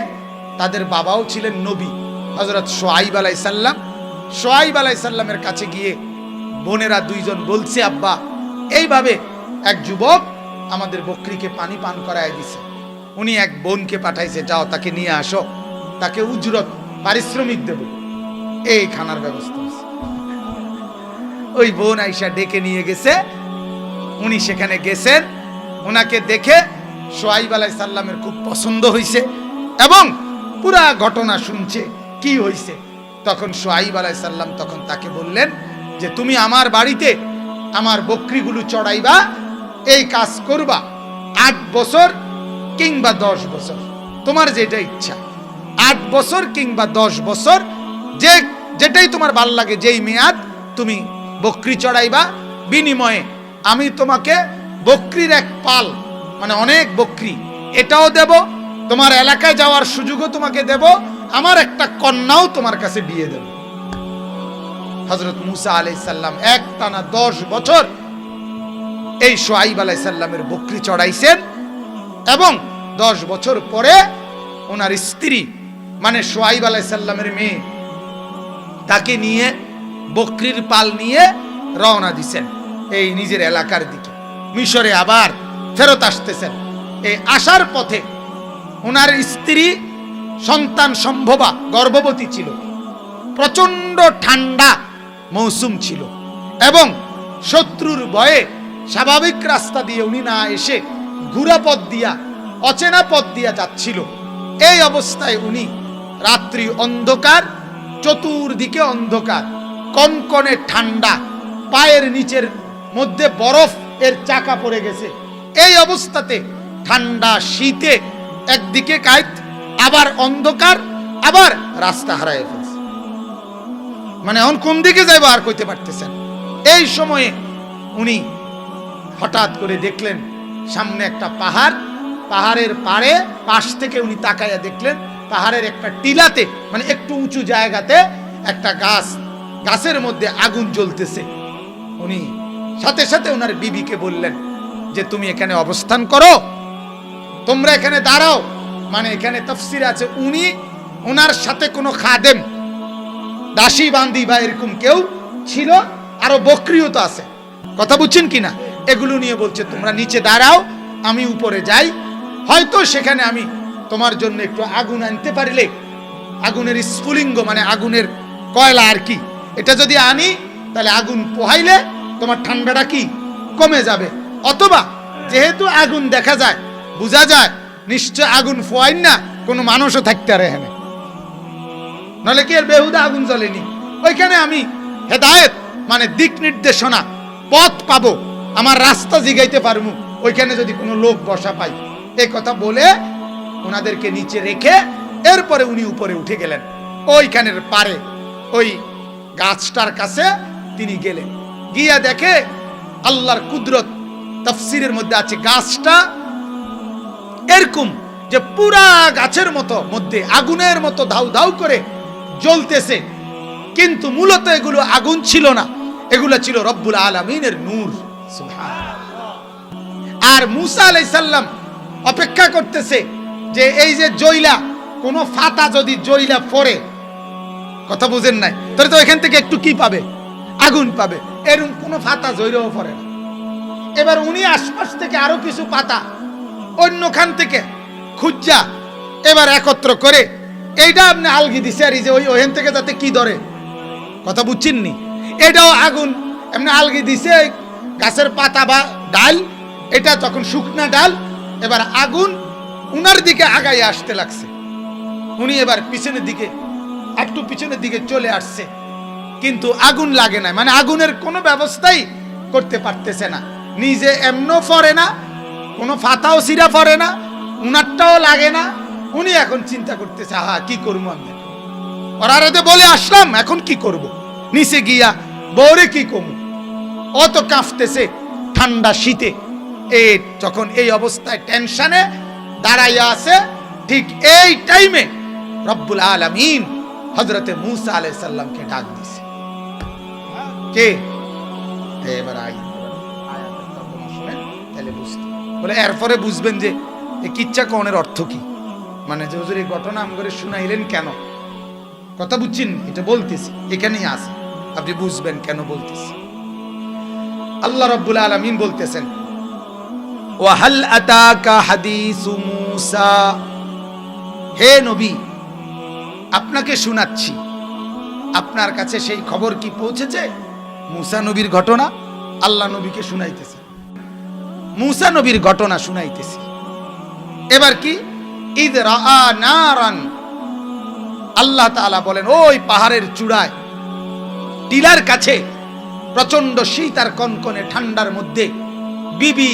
তাদের বাবাও ছিলেন নবী হযরত শুআয়ব আলাইহিস সালাম। শুআয়ব আলাইহিস সালামের কাছে গিয়ে বোনেরা দুইজন বলছে, আব্বা, এইভাবে এক যুবক আমাদের বকরিকে পানি পান করায় দিছে, উনি এক বোনকে পাঠাইছে, যাও তাকে নিয়ে আসো, তাকে উজরত পারিশ্রমিক দেব, এই খানার ব্যবস্থা আছে। ওই বোন আইসা ডেকে নিয়ে গেছে, উনি সেখানে গেছেন, ওনাকে দেখে শুআয়ব আলাইহিস সালামের খুব পছন্দ হয়েছে এবং পুরা ঘটনা শুনছে কি হয়েছে। তখন শুআয়ব আলাইহিস সালাম তখন তাকে বললেন যে, তুমি আমার বাড়িতে আমার বকরিগুলো চড়াইবা, এই কাজ করবা 8 বছর কিংবা 10 বছর, তোমার যেটা ইচ্ছা, 8 বছর কিংবা 10 বছর, যেটাই তোমার ভাল লাগে, যেই মেয়াদ তুমি বকরি চড়াইবা, বিনিময়ে আমি তোমাকে বকরির এক পাল, মানে অনেক বকরি, এটাও দেব, তোমার এলাকায় যাওয়ার সুযোগও তোমাকে দেব, আমার একটা কন্যাও তোমার কাছে বিয়ে দেব। হযরত মূসা আলাইহিস সালাম একটানা 10 বছর এই শুআয়ব আলাইহিস সালামের বকরি চড়াইছেন এবং 10 বছর পরে ওনার স্ত্রী, মানে শুআয়ব আলাইহিস সালামের মেয়ে, তাকে নিয়ে বকরির পাল নিয়ে রওনা দিছেন এই নিজের এলাকার দিকে, মিশরে আবার ফেরত আসতেছেন। এই আসার পথে ওনার স্ত্রী সন্তান সম্ভবা গর্ভবতী ছিল, প্রচন্ড ঠান্ডা মৌসুম ছিল এবং শত্রুর ভয়ে স্বাভাবিক রাস্তা দিয়ে উনি না এসে ঘুরা পথ দিয়া, অচেনা পথ দিয়া যাচ্ছিল। এই অবস্থায় উনি, রাত্রি অন্ধকার, চতুর্দিকে অন্ধকার, কনকনে ঠান্ডা, পায়ের নিচের মধ্যে বরফ এর চাকা পড়ে গেছে, এই অবস্থাতে ঠান্ডা শীতে একদিকে কাইত, আবার অন্ধকার, আবার রাস্তা হারায় ফেলছে, মানে এখন কোন দিকে যাইব আর কইতে পারতেছেন। এই সময়ে উনি হঠাৎ করে দেখলেন সামনে একটা পাহাড়, পাহাড়ের পাশ থেকে উনি তাকাইয়া দেখলেন পাহাড়ের একটা টিলাতে, মানে একটু উঁচু জায়গাতে একটা গাছের মধ্যে আগুন জ্বলতেছে। উনি সাথে সাথে ওনার বিবিকে বললেন যে তুমি এখানে অবস্থান করো, তোমরা এখানে দাঁড়াও। মানে এখানে তাফসীর আছে উনি ওনার সাথে কোনো খাদেম, দাসী বান্দি বা এরকম কেউ ছিল, আরো বকরিও তো আছে, কথা বুঝছেন কিনা? এগুলো নিয়ে বলছে তোমরা নিচে দাঁড়াও, আমি উপরে যাই, হয়তো সেখানে আমি তোমার জন্য একটু আগুন আনতে পারলে, আগুনের স্ফুলিঙ্গ মানে আগুনের কয়লা আর কি, এটা যদি আনি তাহলে আগুন পোহাইলে তোমার ঠান্ডাটা কি কমে যাবে। অথবা যেহেতু আগুন দেখা যায়, বোঝা যায় নিশ্চয় আগুন ফোয়াইন না কোনো মানুষও থাকতে পারে এখানে, নাহলে কি এর বেহুদা আগুন জ্বলেনি। ওইখানে আমি হেদায়েত মানে দিক নির্দেশনা, পথ পাবো, আমার রাস্তা জিগাইতে পারবো, ওইখানে যদি কোনো লোক বসা পাই। এই কথা বলে ওনাদেরকে নিচে রেখে এরপরে উনি উপরে উঠে গেলেন। ওইখানের পারে ওই গাছটার কাছে তিনি গেলেন, গিয়া দেখে আল্লাহর কুদরত। তাফসীরের মধ্যে আছে গাছটা এরকম যে পুরা গাছের মধ্যে আগুনের মতো ধাউ ধাউ করে জ্বলতেছে, কিন্তু মূলত এগুলো আগুন ছিল না, এগুলো ছিল রব্বুল আলামিনের নূর। সুবহানাল্লাহ। আর মূসা আলাইহিস সালাম অপেক্ষা করতেছে যে এই যে জয়লা, কোন ফাতা যদি জয়লা পড়ে, কথা বুঝেন নাই, তাহলে তো এখান থেকে একটু কি পাবে, আগুন পাবে। এরকম কোন ফাতা জয়রাও পড়ে না। এবার উনি আশপাশ থেকে আরো কিছু পাতা অন্যখান থেকে খুঁজা এবার একত্র করে এইটা আপনি আলগি দিছে, আর এই যে ওইখান থেকে যাতে কি ধরে, কথা বুঝছেন নি, এটাও আগুন এমনি আলগি দিছে গাছের পাতা বা ডাল, এটা তখন শুকনা ডাল। এবার আগুন উনার দিকে আগায় আসতে লাগছে, উনি এবার পিছনের দিকে একটু পিছনের দিকে চলে আসছে, কিন্তু আগুন লাগে না, মানে আগুনের কোনো ব্যবস্থাই করতে পারতেছে না। নিজে এমনও পড়ে না, কোনো ফাতাও সিরা পড়ে না, উনারটাও লাগে না। উনি এখন চিন্তা করতেছে কি করবো, আমি ওরারে বলে আসলাম, এখন কি করব, নিচে গিয়া বউরে কি কমু, অত কাঁপতেছে ঠান্ডা শীতে। যখন এই অবস্থায় টেনশনে দাঁড়াইয়া আছে, ঠিক এই টাইমে রব্বুল আলামিন হযরতে মূসা আলাইহিস সালামকে ডাক দিছে। কে? এবার আয়াতের তর্জমা শুনেন তাহলে বুঝতে বলে, এরপরে বুঝবেন যে এই কিচ্ছা কোনের অর্থ কি, মানে যে হুজুর এই ঘটনা আমগরে শুনাইলেন কেন, কথা বুঝছেন? এটা বলতেছি এখানেই আছে, আপনি বুঝবেন কেন বলতেছি। আল্লাহ রাব্বুল আলামিন বলতেছেন, ওয়া হাল আতাকা হাদিসু মূসা, হে নবী আপনাকে শোনাচ্ছি, আপনার কাছে সেই খবর কি পৌঁছেছে? মূসা নবীর ঘটনা আল্লাহ নবীকে শুনাইতেছে, মূসা নবীর ঘটনা শুনাইতেছি। এবার কি, ইদ রাআ নারান, আল্লাহ তাআলা বলেন ওই পাহাড়ের চূড়ায় টিলার কাছে প্রচন্ড শীত আর কনকনে ঠান্ডার মধ্যে বিবি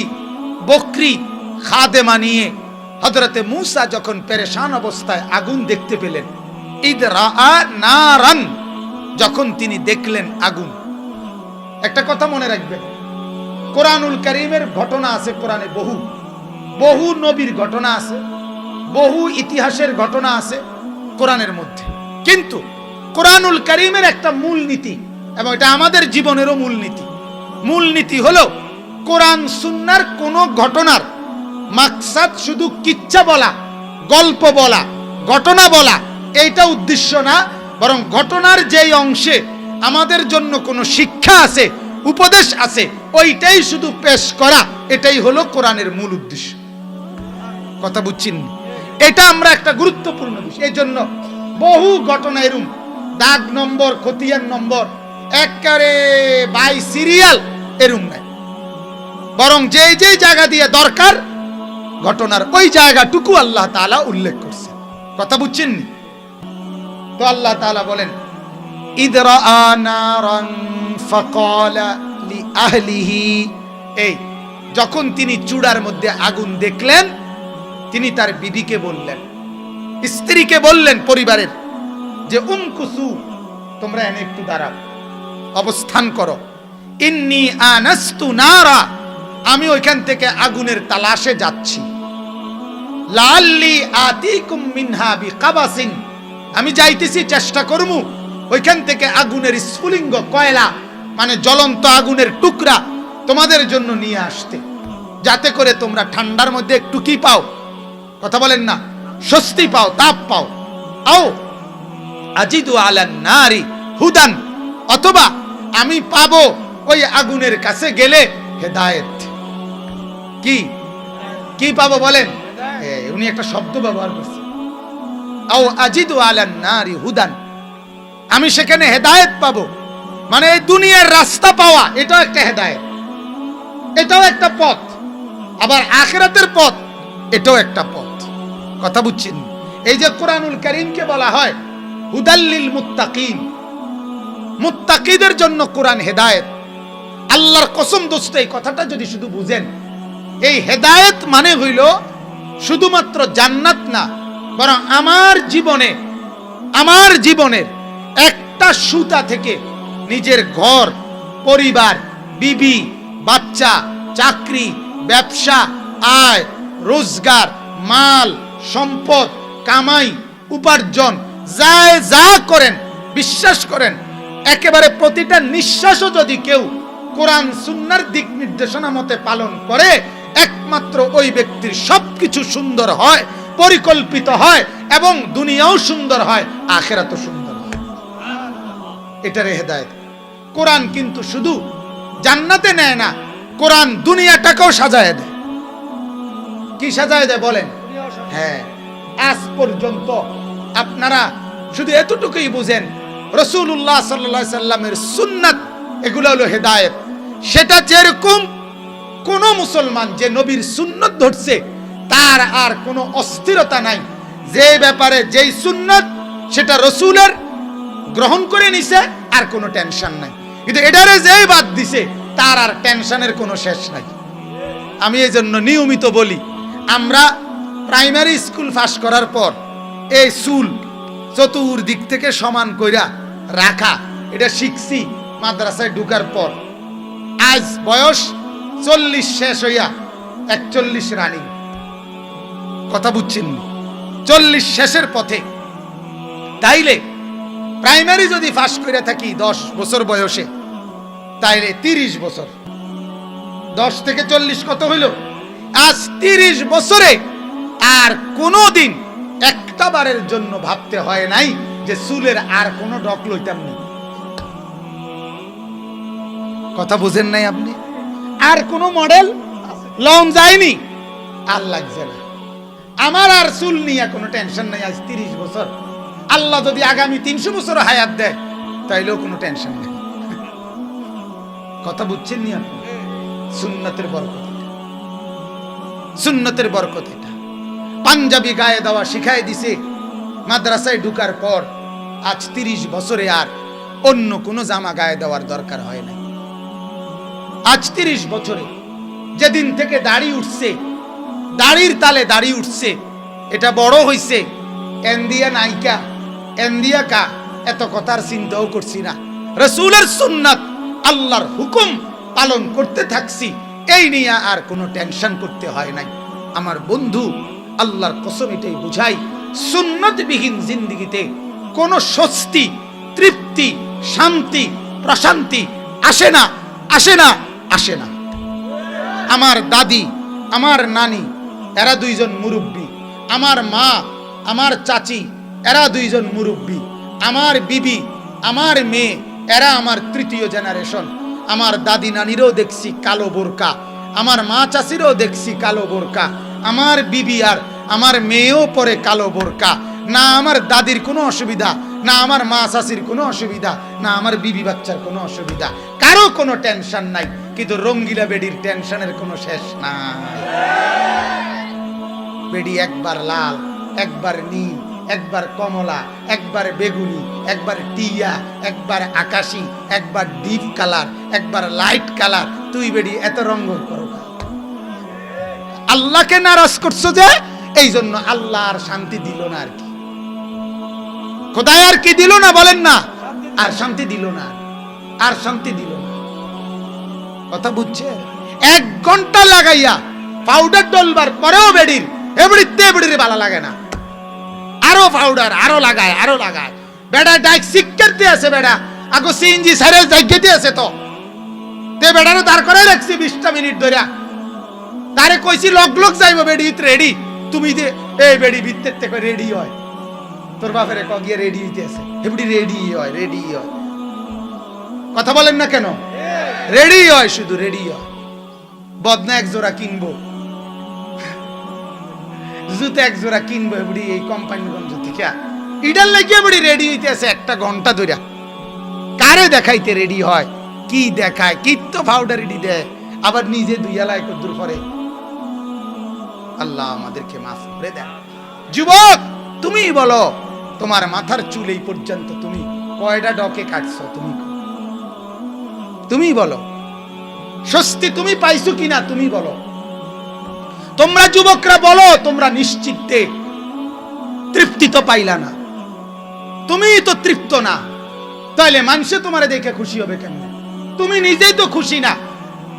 বকরি খাদেমা নিয়ে হযরতে মূসা যখন পেরেশান অবস্থায় আগুন দেখতে পেলেন, ইদ রাআ নারান, যখন তিনি দেখলেন আগুন। একটা কথা মনে রাখবেন, কোরআনুল কারীমের ঘটনা আছে, কোরআনে বহু নবীর ঘটনা আছে, বহু ইতিহাসের ঘটনা আছে কোরআনের মধ্যে, কিন্তু কোরআনুল কারীমের একটা মূল নীতি, এবং এটা আমাদের জীবনেরও মূল নীতি হলো কোরআন সুন্নাহর কোন ঘটনার মাকসাদ শুধু কিচ্ছা বলা, গল্প বলা, ঘটনা বলা, এইটা উদ্দেশ্য না, বরং ঘটনার যেই অংশে আমাদের জন্য কোনো শিক্ষা আছে, উপদেশ আছে, ওইটাই শুধু পেশ করা, এটাই হলো কোরআনের মূল উদ্দেশ্য। কথা বুঝছেন? এটা আমরা একটা গুরুত্বপূর্ণ বিষয়। এই জন্য বহু ঘটনা এরম দাগ নম্বর, খতিয়ান নম্বর, একেবারে বাই সিরিয়াল এরম নাই, বরং যে জায়গা দিয়ে দরকার ঘটনার ওই জায়গাটুকু আল্লাহ তাআলা উল্লেখ করছে। কথা বুঝছেন? তো আল্লাহ তাআলা বলেন, ইদ রাআ নারান ফাকালা লিআহলিহি, এই যখন তিনি চূড়ার মধ্যে আগুন দেখলেন, তিনি তার বিবিকে বললেন, স্ত্রীকে বললেন পরিবারের যে উমকুসু, তোমরা এনে একটু দাঁড়াও, অবস্থান করো। ইন্নী আনাস্তু নারা, আমি ওইখান থেকে আগুনের তালাশে যাচ্ছি। লাআল্লি আতিকুম মিনহা বিকাবাসিন, আমি যাইতেছি, চেষ্টা করমু ওইখান থেকে আগুনের স্ফুলিঙ্গ, কয়লা মানে জ্বলন্ত আগুনের টুকরা তোমাদের জন্য নিয়ে আসতে, যাতে করে তোমরা ঠান্ডার মধ্যে একটু কি পাও, কথা বলেন না, স্বস্তি পাও, তাপ পাও। আও আজিদু আলান নারি হুদান, অথবা আমি পাবো ওই আগুনের কাছে গেলে হেদায়েত। কি কি পাবো বলেন? উনি একটা শব্দ ব্যবহার করছে, আও আজিদু আলান নারি হুদান, আমি সেখানে হেদায়েত পাবো। মানে এই দুনিয়ার রাস্তা পাওয়া, এটাও একটা হেদায়েত, এটাও একটা পথ। আবার আখিরাতের পথ, এটাও একটা পথ। কথা বুঝছেন? এই যে কোরআনুল কারীমকে বলা হয় হুদাল্লিল মুত্তাকিন, মুত্তাকিদের জন্য কোরআন হেদায়েত। আল্লাহর কসম দোস্ত, এই কথাটা যদি শুধু বুঝেন, এই হেদায়েত মানে হইল শুধুমাত্র জান্নাত না, বরং আমার জীবনের একটা সুতা থেকে নিজের ঘর, পরিবার, বিবি, বাচ্চা, চাকরি, ব্যবসা, আয়, রোজগার, মাল, সম্পদ, কামাই, উপার্জন, যা করেন, বিশ্বাস করেন একেবারে প্রতিটা নিঃশ্বাসও যদি কেউ কোরআন সুন্নাহর দিক নির্দেশনা মতে পালন করে, একমাত্র ওই ব্যক্তির সবকিছু সুন্দর হয়, পরিকল্পিত হয়, এবং দুনিয়াও সুন্দর হয়, আখিরাতও সুন্দর হয়। এটারে হেদায়েত। কোরআন কিন্তু শুধু জান্নাতে নেয় না, কোরআন দুনিয়াটাকেও সাজায় দেয়। কি সাজায় দেয় বলেন? হ্যাঁ, আজ পর্যন্ত আপনারা শুধু এতটুকুই বুঝেন, রাসূলুল্লাহ সাল্লাল্লাহু আলাইহি সাল্লামের সুন্নাত, এগুলো হলো হেদায়েত। সেটা যেরকম কোন মুসলমান যে নবীর সুন্নত ধরছে তার আর কোনো অস্থিরতা নাই, যে ব্যাপারে যেই সুন্নত সেটা রাসূলের গ্রহণ করে নিছে আর কোনো টেনশন নাই। কিন্তু এটারে যেই বাদ দিছে তার আর টেনশনের কোনো শেষ নাই। আমি এই জন্য নিয়মিত বলি, আমরা প্রাইমারি স্কুল পাস করার পর এই চুল চতুর্দিক থেকে সমান কইরা রাখা, এটা শিখছি মাদ্রাসায় ঢুকার পর। আজ বয়স 40 শেষ হইয়া 41 রানিং। কথা বুঝছেন? 40 শেষের পথে। তাইলে প্রাইমারি যদি পাস করে থাকি 10 বছর বয়সে, তাইলে 30 বছর, 10 থেকে 40 কত হইল? আজ 30 বছরে আর কোনোদিন একটা বারের জন্য ভাবতে হয় নাই যে চুলের আর কোনো ডক লইতাম না। কথা বুঝেন নাই আপনি? আর কোনো মডেল লং যায়নি, আর লাগছে না। আমার আর চুল নিয়ে কোনো টেনশন নাই আজ 30 বছর। আল্লাহ যদি আগামী 300 বছর হায়াত দেয় তাইলেও কোনো টেনশন নেই। কথা বুঝছেন নি আপনি? সুন্নতের বরকত, সুন্নতের বরকত এটা। পাঞ্জাবি গায়ে দেওয়া শিখাই দিছে মাদ্রাসায় ঢুকার পর। আজ 30 বছরে আর অন্য কোনো জামা গায়ে দেওয়ার দরকার হয় না। আজ 30 বছরে যেদিন থেকে দাড়ি উঠছে, দাড়ির তালে দাড়ি উঠছে, এটা বড় হইছে, এন্দিয়া নাইকা, এন্দিয়া কা, এত কথার চিন্তাও করছি না। রাসূলের সুন্নাত, আল্লাহর হুকুম পালন করতে থাকছি, এই নিয়ে আর কোনো টেনশন করতে হয় নাই। আমার বন্ধু, আল্লাহর কসম এটাই বুঝাই, সুন্নতবিহীন জিন্দেগিতে কোনো স্বস্তি, তৃপ্তি, শান্তি, প্রশান্তি আসে না, আসে না, আসে না। আমার দাদি, আমার নানি, এরা দুইজন মুরব্বী। আমার মা, আমার চাচি, এরা দুইজন মুরব্বী। আমার বিবি, আমার মেয়ে, এরা আমার তৃতীয় জেনারেশন। আমার দাদি নানিরও দেখছি কালো বোরকা, আমার মা চাচিরও দেখছি কালো বোরকা। আমার বিবি আর আমার মেয়েও পরে কালো বোরকা। না আমার দাদির কোনো অসুবিধা, না আমার মা চাচির কোনো অসুবিধা, না আমার বিবি বাচ্চার কোনো অসুবিধা, কারো কোনো টেনশন নাই। কিন্তু রঙ্গিলা বেডির টেনশনের কোনো শেষ নাই। বেডি একবার লাল, একবার নীল, একবার কমলা, একবার বেগুনি, একবার টিয়া, একবার আকাশি, একবার ডিপ কালার, একবার লাইট কালার। তুই বেডি এত রঙ করো, আল্লাহকে নারাজ করছো যে, এই জন্য আল্লাহ আর শান্তি দিল না আর কি। খোদাই আর কি দিল না বলেন না? আর শান্তি দিল না, আর শান্তি দিল না। কথা বুঝছে? 1 ঘন্টা লাগাইয়া পাউডার ডলবার পরেও বেডির এবড়িতে বেডিরে ভালো লাগে না, আরো পাউডার আরো লাগায়, আরো লাগায়। বেড়া ডাইক শিক্ষার্থী আছে, বেড়া আগো সিএনজি সাইরেল জায়গাতে আছে, তো তে বেড়ারে দাঁড় করে রাখছি 20টা মিনিট ধরে। তারে কইছি লগ লগ যাইবো, বেডি রেডি, তুমি যে এই বেডি ভিতর থেকে রেডি হয়, তোর বাপেরে ক গিয়ে রেডি হইতে আছে, এবড়ি রেডি হয়, রেডি হয়। কথা বলেন না কেন? রেডি হয়, শুধু রেডি হয়। বদনা 1 জোড়া কিনবো, জুতো 1 জোড়া কিনবো, এবড়ি এই কোম্পানিগঞ্জ থেকে ইডার লাগিয়ে এবড়ি রেডি হইতে আছে 1 ঘন্টা ধরে। কারে দেখাইতে রেডি হয়? কি দেখায়? কি তো পাউডার রেডি দেয়, আবার নিজে দুইয়ালায় কদ্দুর করে। আল্লাহ আমাদেরকে মাফ করে দেন। যুবক, তুমি বলো, তোমার মাথার চুল এই পর্যন্ত তুমি কয়টা ডকে কাটছো? তুমি বলো, স্বস্তি তুমি পাইছো কিনা? তুমি বলো। তোমরা যুবকরা বলো, তোমরা নিশ্চিন্তে তৃপ্তি তো পাইলা না, তুমি তো তৃপ্ত না, তাইলে মানুষে তোমারে দেখে খুশি হবে কেমনে? তুমি নিজেই তো খুশি না,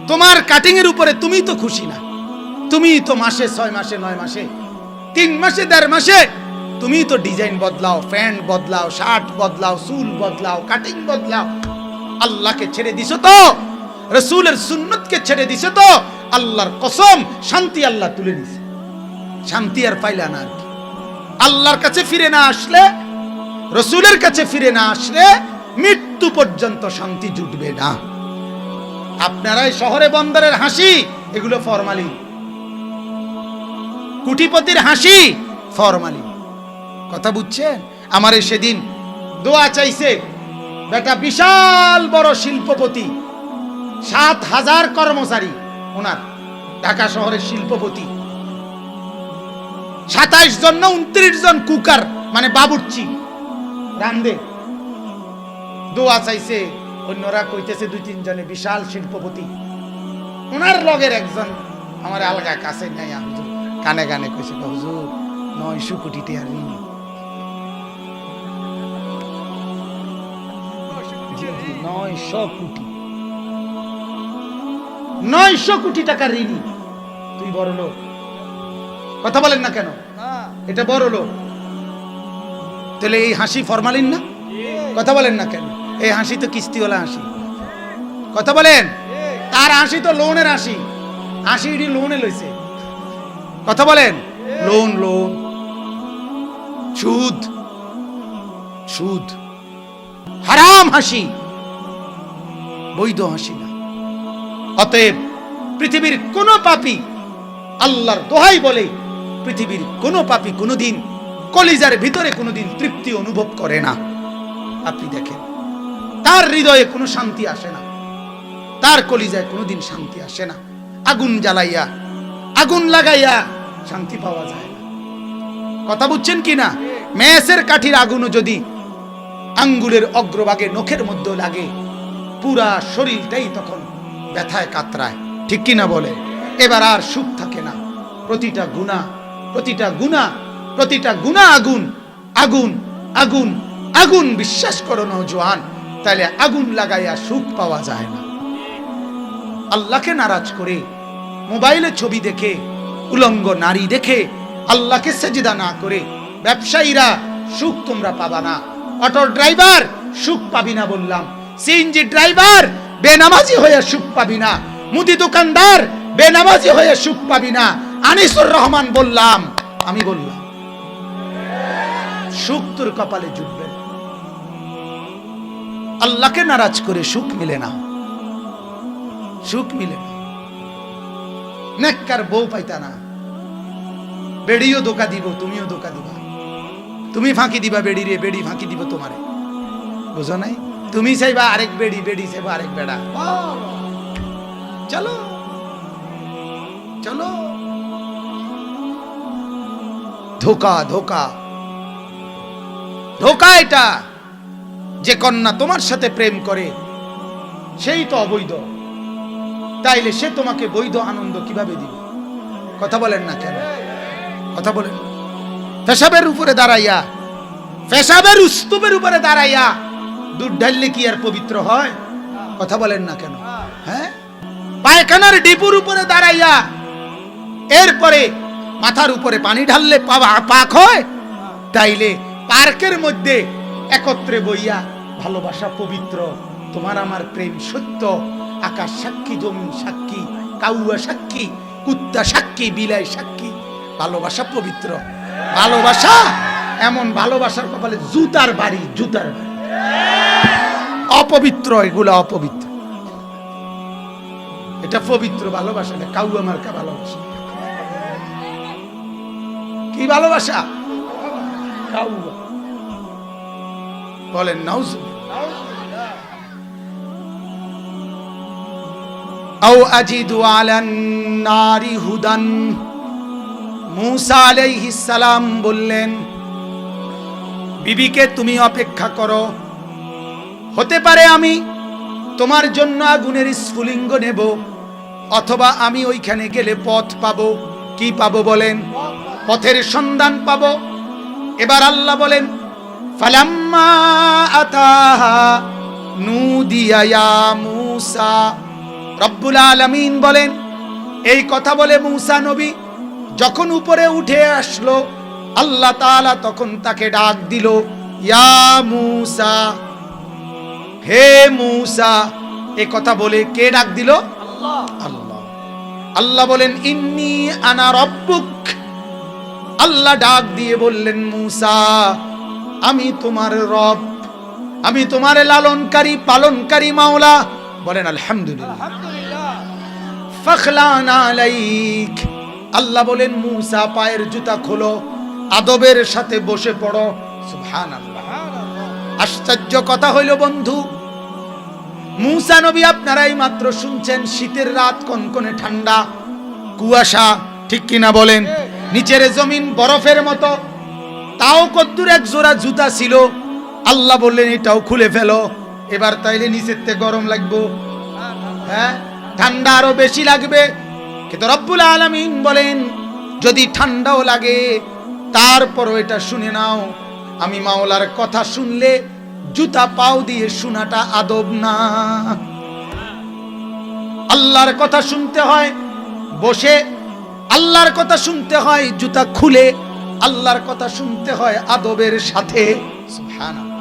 তোমার কাটিং এর উপরে তুমি তো খুশি না। তুমি তো মাসে 6 মাসে 9 মাসে 3 মাসে 1.5 মাসে তুমি তো ডিজাইন বদলাও, প্যান্ট বদলাও, শার্ট বদলাও, চুল বদলাও, কাটিং বদলাও। আল্লাহকে ছেড়ে দিছো তো, রাসূলের সুন্নতকে ছেড়ে দিছো তো, আল্লাহর কসম শান্তি আল্লাহ তুলে নিছে। শান্তি আর পাইলা না। আর কি, আল্লাহর কাছে ফিরে না আসলে, রাসূলের কাছে ফিরে না আসলে মৃত্যু পর্যন্ত শান্তি জুটবে না। আপনারাই শহরে বন্দরের হাসি, এগুলো ফরমালিন। কোটিপতির হাসি ফরমালিন। কথা বুঝছেন? আমারে সেদিন দোয়া চাইছে বেটা, বিশাল বড় শিল্পপতি, 7,000 কর্মচারী ওনার, ঢাকা শহরের শিল্পপতি। 27 জন না 29 জন কুকার, মানে বাবুর্চি রান্দে। দোয়া চাইছে, অন্যরা কইতেছে 2-3 জনে, বিশাল শিল্পপতি। ওনার লগের একজন আমার আলগা কাছে নাই, হুজুর কানে কানে কইছে, হুজুর 900 কোটি টাকা ঋণ। 900 কোটি টাকা ঋণী। তুই বড় লোক। কথা বলেন না কেন? এটা বড় লোক। তাহলে এই হাসি ফরমালিন না? কথা বলেন না কেন? এই হাসি তো কিস্তিওয়ালা হাসি। কথা বলেন? তার হাসি তো লোনের হাসি। হাসি এটি লোনে লইছে। কথা বলেন? লোন, সুদ, সুদ, হারাম হাসি, বৈধ হাসি না। অতএব পৃথিবীর কোন পাপী, আল্লাহর দোহাই বলে, পৃথিবীর কোন পাপী কোনদিন কলিজার ভিতরে কোনদিন তৃপ্তি অনুভব করে না। আপনি দেখেন, তার হৃদয়ে কোনো শান্তি আসে না, তার কলিজায় কোনোদিন শান্তি আসে না। আগুন জ্বালাইয়া, আগুন লাগাইয়া শান্তি পাওয়া যায় না। কথা বুঝছেন কি না? মেসের কাঠির আগুনও যদি আঙ্গুলের অগ্রভাগে নখের মধ্যে লাগে, পুরা শরীরটাই তখন ব্যথায় কাতরায়। ঠিক কি না বলে? এবার আর সুখ থাকে না। প্রতিটা গুনাহ, প্রতিটা গুনাহ, প্রতিটা গুনাহ আগুন, আগুন, আগুন, আগুন। বিশ্বাস করো নওজোয়ান, তাহলে আগুন লাগাইয়া সুখ পাওয়া যায় না। আল্লাহকে নারাজ করে, মোবাইলে ছবি দেখে, উলঙ্গ নারী দেখে, আল্লাহকে সেজদা না করে ব্যবসায়ীরা সুখ তোমরা পাবা না। অটো ড্রাইভার সুখ পাবি না বললাম। সিএনজি ড্রাইভার বেনামাজি হয়ে সুখ পাবি না। মুদি দোকানদার বেনামাজি হয়ে সুখ পাবি না। আনিসুর রহমান বললাম, আমি বললাম, সুখ তোর কপালে জুটবে। আল্লাহকে নারাজ করে সুখ মিলে না, সুখ মিলে না। নেককার বউ পাইতা না, বেড়িও ধোকা দিব, তুমিও ধোকা দিবা। তুমি ফাঁকি দিবা বেড়ি রে, বেড়ি ফাঁকি দিব তোমারে। বুঝো নাই? তুমি চাইবা আরেক বেড়ি, বেড়ি চাইবা আরেক বেড়া। চলো চলো, ধোকা, ধোকা, ধোকা। এটা যে কন্যা তোমার সাথে প্রেম করে সেই তো অবৈধ, তাইলে সে তোমাকে বৈধ আনন্দ কিভাবে দিবে? কথা বলেন না কেন? কথা বলেন। পেশাবের উপরে দাঁড়াইয়া পেশাবের স্তূপের উপরে দাঁড়াইয়া দুধ ঢাললে কি আর পবিত্র হয়? কথা বলেন না কেন? হ্যাঁ, পায়খানার ডিপুর উপরে দাঁড়াইয়া এরপরে মাথার উপরে পানি ঢাললে পাক হয়? তাইলে পার্কের মধ্যে একত্রে বইয়া ভালোবাসা পবিত্র, তোমার আমার প্রেম সত্য, আকাশ সাক্ষী, জমিন সাক্ষী, কাউয়া সাক্ষী, কুত্তা সাক্ষী, বিলাই সাক্ষী, ভালোবাসা পবিত্র। ভালোবাসা এমন, ভালোবাসার কপালে জুতার বাড়ি, জুতার বাড়ি। অপবিত্র, এগুলা অপবিত্র। এটা পবিত্র ভালোবাসা, এটা কাউয়া মার্কা ভালোবাসা। কি ভালোবাসা? কাউয়া। বলেন নাউজুবিল্লাহ। আও আজিদু আলান নারি হুদান, মূসা আলাইহিস সালাম বললেন, বিবিকে তুমি অপেক্ষা করো, হতে পারে আমি তোমার জন্য আগুনের স্ফুলিঙ্গ নেব, অথবা আমি ওইখানে গেলে পথ পাবো। কি পাবো বলেন? পথের সন্ধান পাবো। এবার আল্লাহ বলেন, ফালাম্মা আতাহা নুদিয়া ইয়া মূসা। রব্বুল আলামিন বলেন, এই কথা বলে মূসা নবী যখন উপরে উঠে আসলো, আল্লাহ তাআলা তখন তাকে ডাক দিল, ইয়া মূসা, হে মূসা। এই কথা বলে কে ডাক দিল? আল্লাহ। আল্লাহ বলেন, ইন্নী আনা রব্বুক। আল্লাহ ডাক দিয়ে বললেন, মূসা, আমি তোমার রব, আমি তোমার লালনকারী পালনকারী মাওলা। বলেন আলহামদুলিল্লাহ। ফাখলানা আলাইক। আল্লাহ বলেন, মূসা পায়ের জুতা খোলো, আদবের সাথে বসে পড়ো। সুবহানাল্লাহ। আশ্চর্য কথা হইল বন্ধু, মূসা নবী আপনারাই মাত্র শুনছেন, শীতের রাত, কনকনে ঠান্ডা, কুয়াশা, ঠিক কিনা বলেন? নিচের জমিন বরফের মতো, তাও কদ্দুর এক জোড়া জুতা ছিল। আল্লাহ বললেন, এটাও খুলে ফেলো। এবার তাইলে নিচের থেকে গরম লাগবে, হ্যাঁ, ঠান্ডা আরো বেশি লাগবে। কিন্তু রব্বুল আলামিন বলেন, যদি ঠান্ডাও লাগে তারপরও এটা শুনে নাও, আমি মাওলার কথা শুনলে জুতা পাও দিয়ে শোনাটা আদব না। আল্লাহর কথা শুনতে হয় বসে, আল্লাহর কথা শুনতে হয় জুতা খুলে, আল্লাহর কথা শুনতে হয় আদবের সাথে। সুবহানাল্লাহ।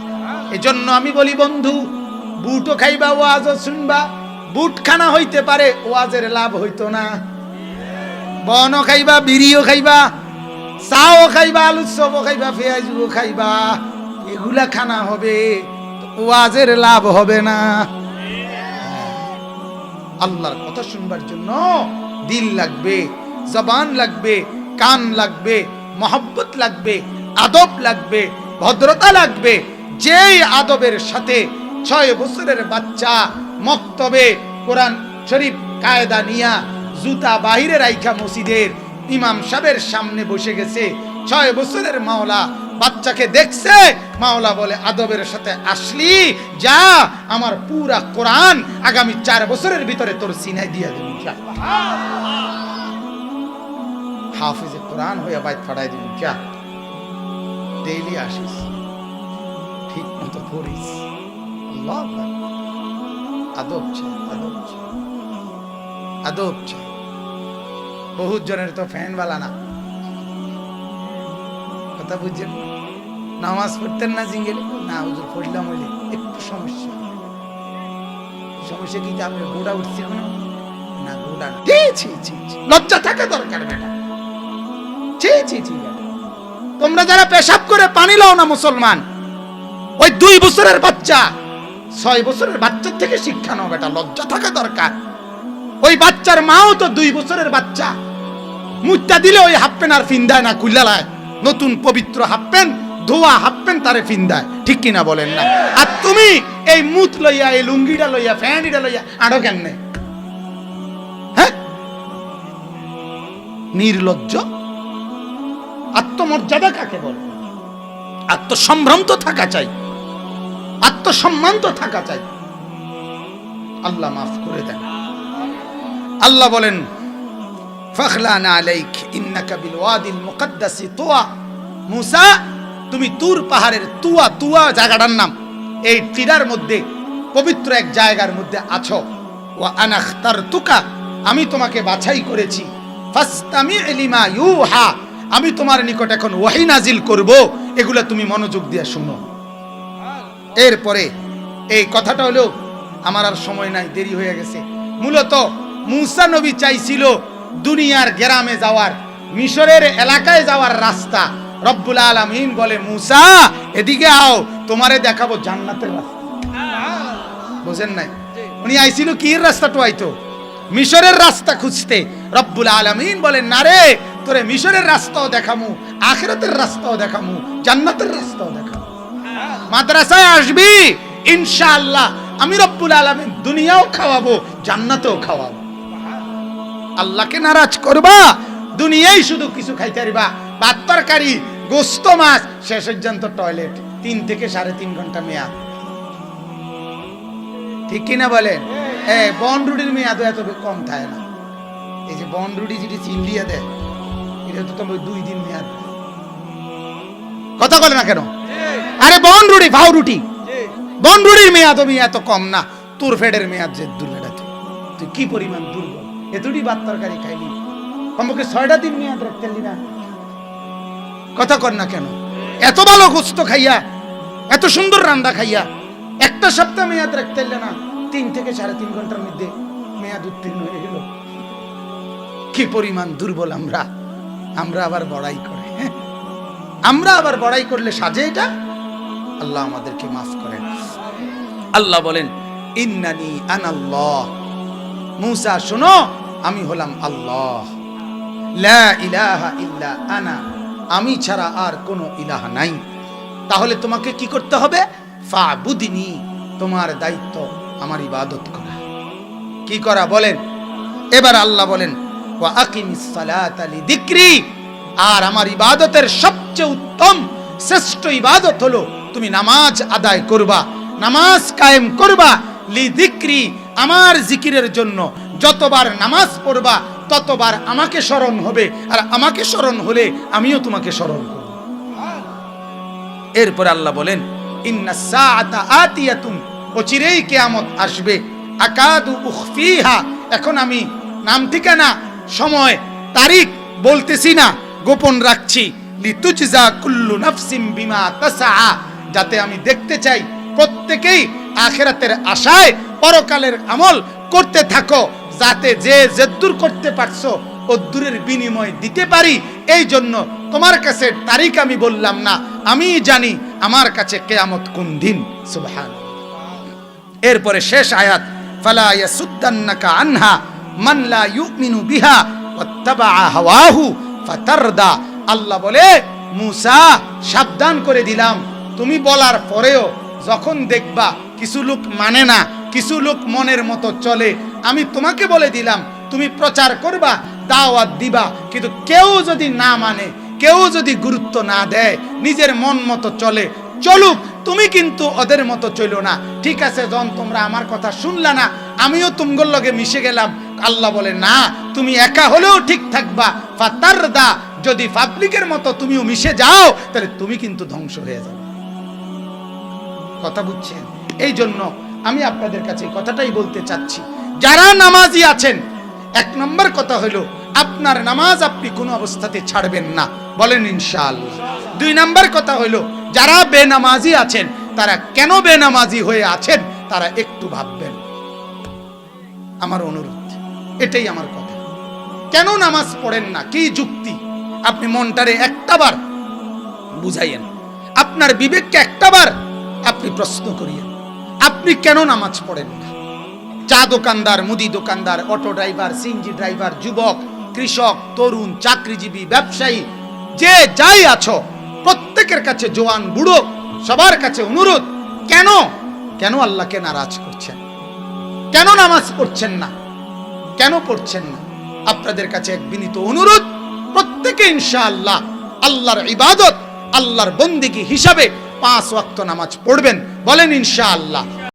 এজন্য আমি বলি বন্ধু, বুটও খাইবা, ওয়াজও শুনবা। বুট খানা হইতে পারে, ওয়াজের লাভ হইতো না। বনও খাইবা, বিড়িও খাইবা, চাও খাইবা, আলুর চপও খাইবা, পেঁয়াজও খাইবা, এগুলা খানা হবে, ওয়াজের লাভ হবে না। আল্লাহর কথা শুনবার জন্য দিল লাগবে, জবান লাগবে, কান লাগবে, মহব্বত লাগবে, আদব লাগবে, ভদ্রতা লাগবে। যেই আদবের সাথে 6 বছরের বাচ্চা মক্তবে কোরআন শরীফ কায়দা নিয়া জুতা বাহিরে রাইখা মসজিদের ইমাম সাহেবের সামনে বসে গেছে, 6 বছরের মাওলা বাচ্চাকে দেখছে, মাওলা বলে, আদবের সাথে আসলি, যা, আমার পুরা কোরআন আগামী 4 বছরের ভিতরে তোর সিনায় দিয়া দেব। হাফিজে কোরআন হইয়া বাইত ফাটাই দিবি, যা, ডেইলি আসিস, ঠিক মতো পড়িস। আল্লাহ আদব চাই, আদব চাই, আদব চাই। বহুত জনের তো ফ্যানওয়ালা না, কথা বুঝছেন? নামাজ পড়তেন না জিঙ্গেলে, না হুজুর পড়লাম, হইলে একটু সমস্যা। সমস্যা কি আপনি গোড়া উঠছে কোনো না? গোড়া না, লজ্জা থাকা দরকার বেটা। তোমরা যারা পেশাব করে পানি লাও না মুসলমান, ওই 2 বছরের বাচ্চা 6 বছরের বাচ্চার থেকে শিক্ষা নাও বেটা, লজ্জা থাকা দরকার। ওই বাচ্চার মাও তো 2 বছরের বাচ্চা, মুত্তা দিলে ওই হাফ প্যান্ট আর ফিন্দায় না, কুইলালায় নতুন পবিত্র হাফ প্যান্ট, ধোয়া হাফ প্যান্ট তারে ফিন্দায়, ঠিক কিনা বলেন না? আর তুমি এই মুত লইয়া, এই লুঙ্গিটা লইয়া, ফ্যান্ডিটা লইয়া আড়ো কেন? হ্যাঁ, নির্লজ্জ। আত্মমর্যাদা কাকে বলে? আত্মসম্ভ্রম তো থাকা চাই, আত্মসম্মান তো থাকা চাই। আল্লাহ মাফ করে দেন। আল্লাহ বলেন, ফাখলানা আলাইক ইন্নাকা বিল ওয়াদিল মুকদ্দাসি তুয়া। মূসা, তুমি তুর পাহাড়ের তুয়া জায়গাটার নাম, এই টিলার মধ্যে পবিত্র এক জায়গার মধ্যে আছো। ওয়া আনা আখতারতুকা, আমি তোমাকে বাছাই করেছি। ফাসতামি লিমা ইউহা, আমি তোমার নিকট এখন ওহী নাজিল করব, এগুলা তুমি মনোযোগ দিয়ে শুনো। এরপরে এই কথাটা হলো, আমার আর সময় নাই, দেরি হয়ে গেছে। মূলত মূসা নবী চাইছিল দুনিয়ার গ্রামে যাওয়ার, মিশরের এলাকায় যাওয়ার রাস্তা। রব্বুল আলামিন বলে, মূসা এদিকে আও, তোমারে দেখাবো জান্নাতের রাস্তা। বুঝেন নাই? উনি আইছিল কি রাস্তাটা? আইতো মিশরের রাস্তা খুঁজতে। রব্বুল আলামিন বলেন, না রে, তোরে মিশরের রাস্তাও দেখামু, আখিরাতের রাস্তাও দেখামু, জান্নাতের রাস্তাও দেখামু। মাদ্রাসায় আসবি ইনশাআল্লাহ, আমি রব্বুল আলামিন দুনিয়াও খাওয়াবো, জান্নাতেও খাওয়াবো। আল্লাহকে নারাজ করবা, দুনিয়ায় শুধু কিছু খাইতে পারবা, ভাত তরকারি গোস্ত মাছ, শেষ পর্যন্ত টয়লেট, 3 থেকে 3.5 ঘন্টা মেয়াদ। ঠিক কিনা বলেন? বন রুটির মেয়াদ এত কম থাকে না। এই যে বন রুটি যেটি চিল্লিয়া দেয়, এটা তো তোমার 2 দিন মেয়াদ। কথা বলে না কেন? আরে বন রুটি, ভাও রুটি, বন রুটির মেয়াদ এত কম না। তোর ফেডের মেয়াদ যে দুর্বেটা, তুই কি পরিমাণ দুর্বল। এতটি ভাত তরকারি খাইলি, কমপক্ষে 6টা দিন মেয়াদ রাখতে না। কথা কর না কেন? এত ভালো গোস্ত খাইয়া, এত সুন্দর রান্না খাইয়া, একটা সপ্তাহ মেয়াদ রাখতে না, 3 থেকে 3.5 ঘন্টার মধ্যে মেয়াদ উত্তীর্ণ হয়ে গেল। কি পরিমাণ দুর্বল আমরা। আমরা আবার বড়াই করে, আমরা আবার বড়াই করলে সাজে এটা। আল্লাহ আমাদেরকে মাফ করেন। আল্লাহ বলেন, ইন্নানি আনাল্লাহ, মূসা শোনো, আমি হলাম আল্লাহ, লা ইলাহা ইল্লা আনা, আমি ছাড়া আর কোনো ইলাহা নাই। তাহলে তোমাকে কি করতে হবে? ফাবুদিনি, তোমার দায়িত্ব আমার ইবাদত করা। কি করা বলেন? এবার আল্লাহ বলেন, ওয়া আকিমিস সালাতা লিযিকরি, আর আমার ইবাদতের সবচেয়ে উত্তম শ্রেষ্ঠ ইবাদত হলো তুমি নামাজ আদায় করবা, নামাজ কায়েম করবা। লিযিকরি, আমার জিকিরের জন্য। যতবার নামাজ পড়বা ততবার আমাকে স্মরণ হবে, আর আমাকে স্মরণ হলে আমিও তোমাকে স্মরণ করব। এরপর আল্লাহ বলেন, ইন্নাস সাআতা আতিয়াতুন, অচিরেই কিয়ামত আসবে। আকাদু উখফিহা, এখন আমি নাম ঠিকানা, সময়, তারিখ বলতেছি না, গোপন রাখছি। লিতুজজা কুল্লু নাফসিম বিমা তাসআ, যাতে আমি দেখতে চাই প্রত্যেকেই আখিরাতের আশায় পরকালের আমল করতে থাকো, যাতে যে যেদূর করতে পারছো অদূরের বিনিময় দিতে পারি। এই জন্য তোমার কাছে তারিখ আমি বললাম না, আমি জানি আমার কাছে কিয়ামত কোন দিন। সুবহানাল্লাহ। এরপরে শেষ আয়াত, ফালা ইয়াসুদ্দান্নাকা আনহা মান লা ইউমিনু বিহা ওয়াত্তাবা হাওয়াহু ফাতারদা। আল্লাহ বলে, মূসা সাবধান করে দিলাম, তুমি বলার পরেও যখন দেখবা কিছু লোক মানে না, কিছু লোক মনের মতো চলে, আমি তোমাকে বলে দিলাম, তুমি প্রচার করবা, দাওয়াত দিবা, কিন্তু কেউ যদি না মানে, কেউ যদি গুরুত্ব না দেয়, নিজের মন মতো চলে, চলুক, তুমি কিন্তু ওদের মতো চলো না। ঠিক আছে, যখন তোমরা আমার কথা শুনলা না, আমিও তুমগোর লগে মিশে গেলাম। আল্লাহ বলে, না, তুমি একা হলেও ঠিক থাকবা। ফাতারদা, যদি পাবলিকের মতো তুমিও মিশে যাও, তাহলে তুমি কিন্তু ধ্বংস হয়ে যাবে। কথা বুঝছেন? এই জন্য আমি আপনাদের কাছে কথাটাই বলতে চাচ্ছি, যারা নামাজি আছেন, 1 নম্বর কথা হলো, আপনার নামাজ আপনি কোনো অবস্থাতে ছাড়বেন না, বলেন ইনশাআল্লাহ। 2 নম্বর কথা হলো, যারা বেনামাজি আছেন, তারা কেন বেনামাজি হয়ে আছেন তারা একটু ভাববেন। আমার অনুরোধ, এটাই আমার কথা। কেন নামাজ পড়েন না? কি যুক্তি? আপনি মনটারে একটাবার বুঝাইয়েন, আপনার বিবেককে একটাবার আপনি প্রশ্ন করিয়েন, আপনি কেন নামাজ পড়েন না? চা দোকানদার, মুদি দোকানদার, অটো ড্রাইভার, সিএনজি ড্রাইভার, যুবক, কৃষক, তরুণ, চাকরিজীবী, ব্যবসায়ী, যে যাই আছো, প্রত্যেকের কাছে, জওয়ান বুড়ো, সবার কাছে অনুরোধ, কেন কেন আল্লাহকে নারাজ করছেন? কেন নামাজ পড়ছেন না? কেন পড়ছেন না? আপনাদের কাছে এক বিনীত অনুরোধ, প্রত্যেকে ইনশাআল্লাহ আল্লাহর ইবাদত, আল্লাহর বন্দেগী হিসাবে 5 ওয়াক্ত নামাজ পড়বেন, বলেন ইনশাআল্লাহ।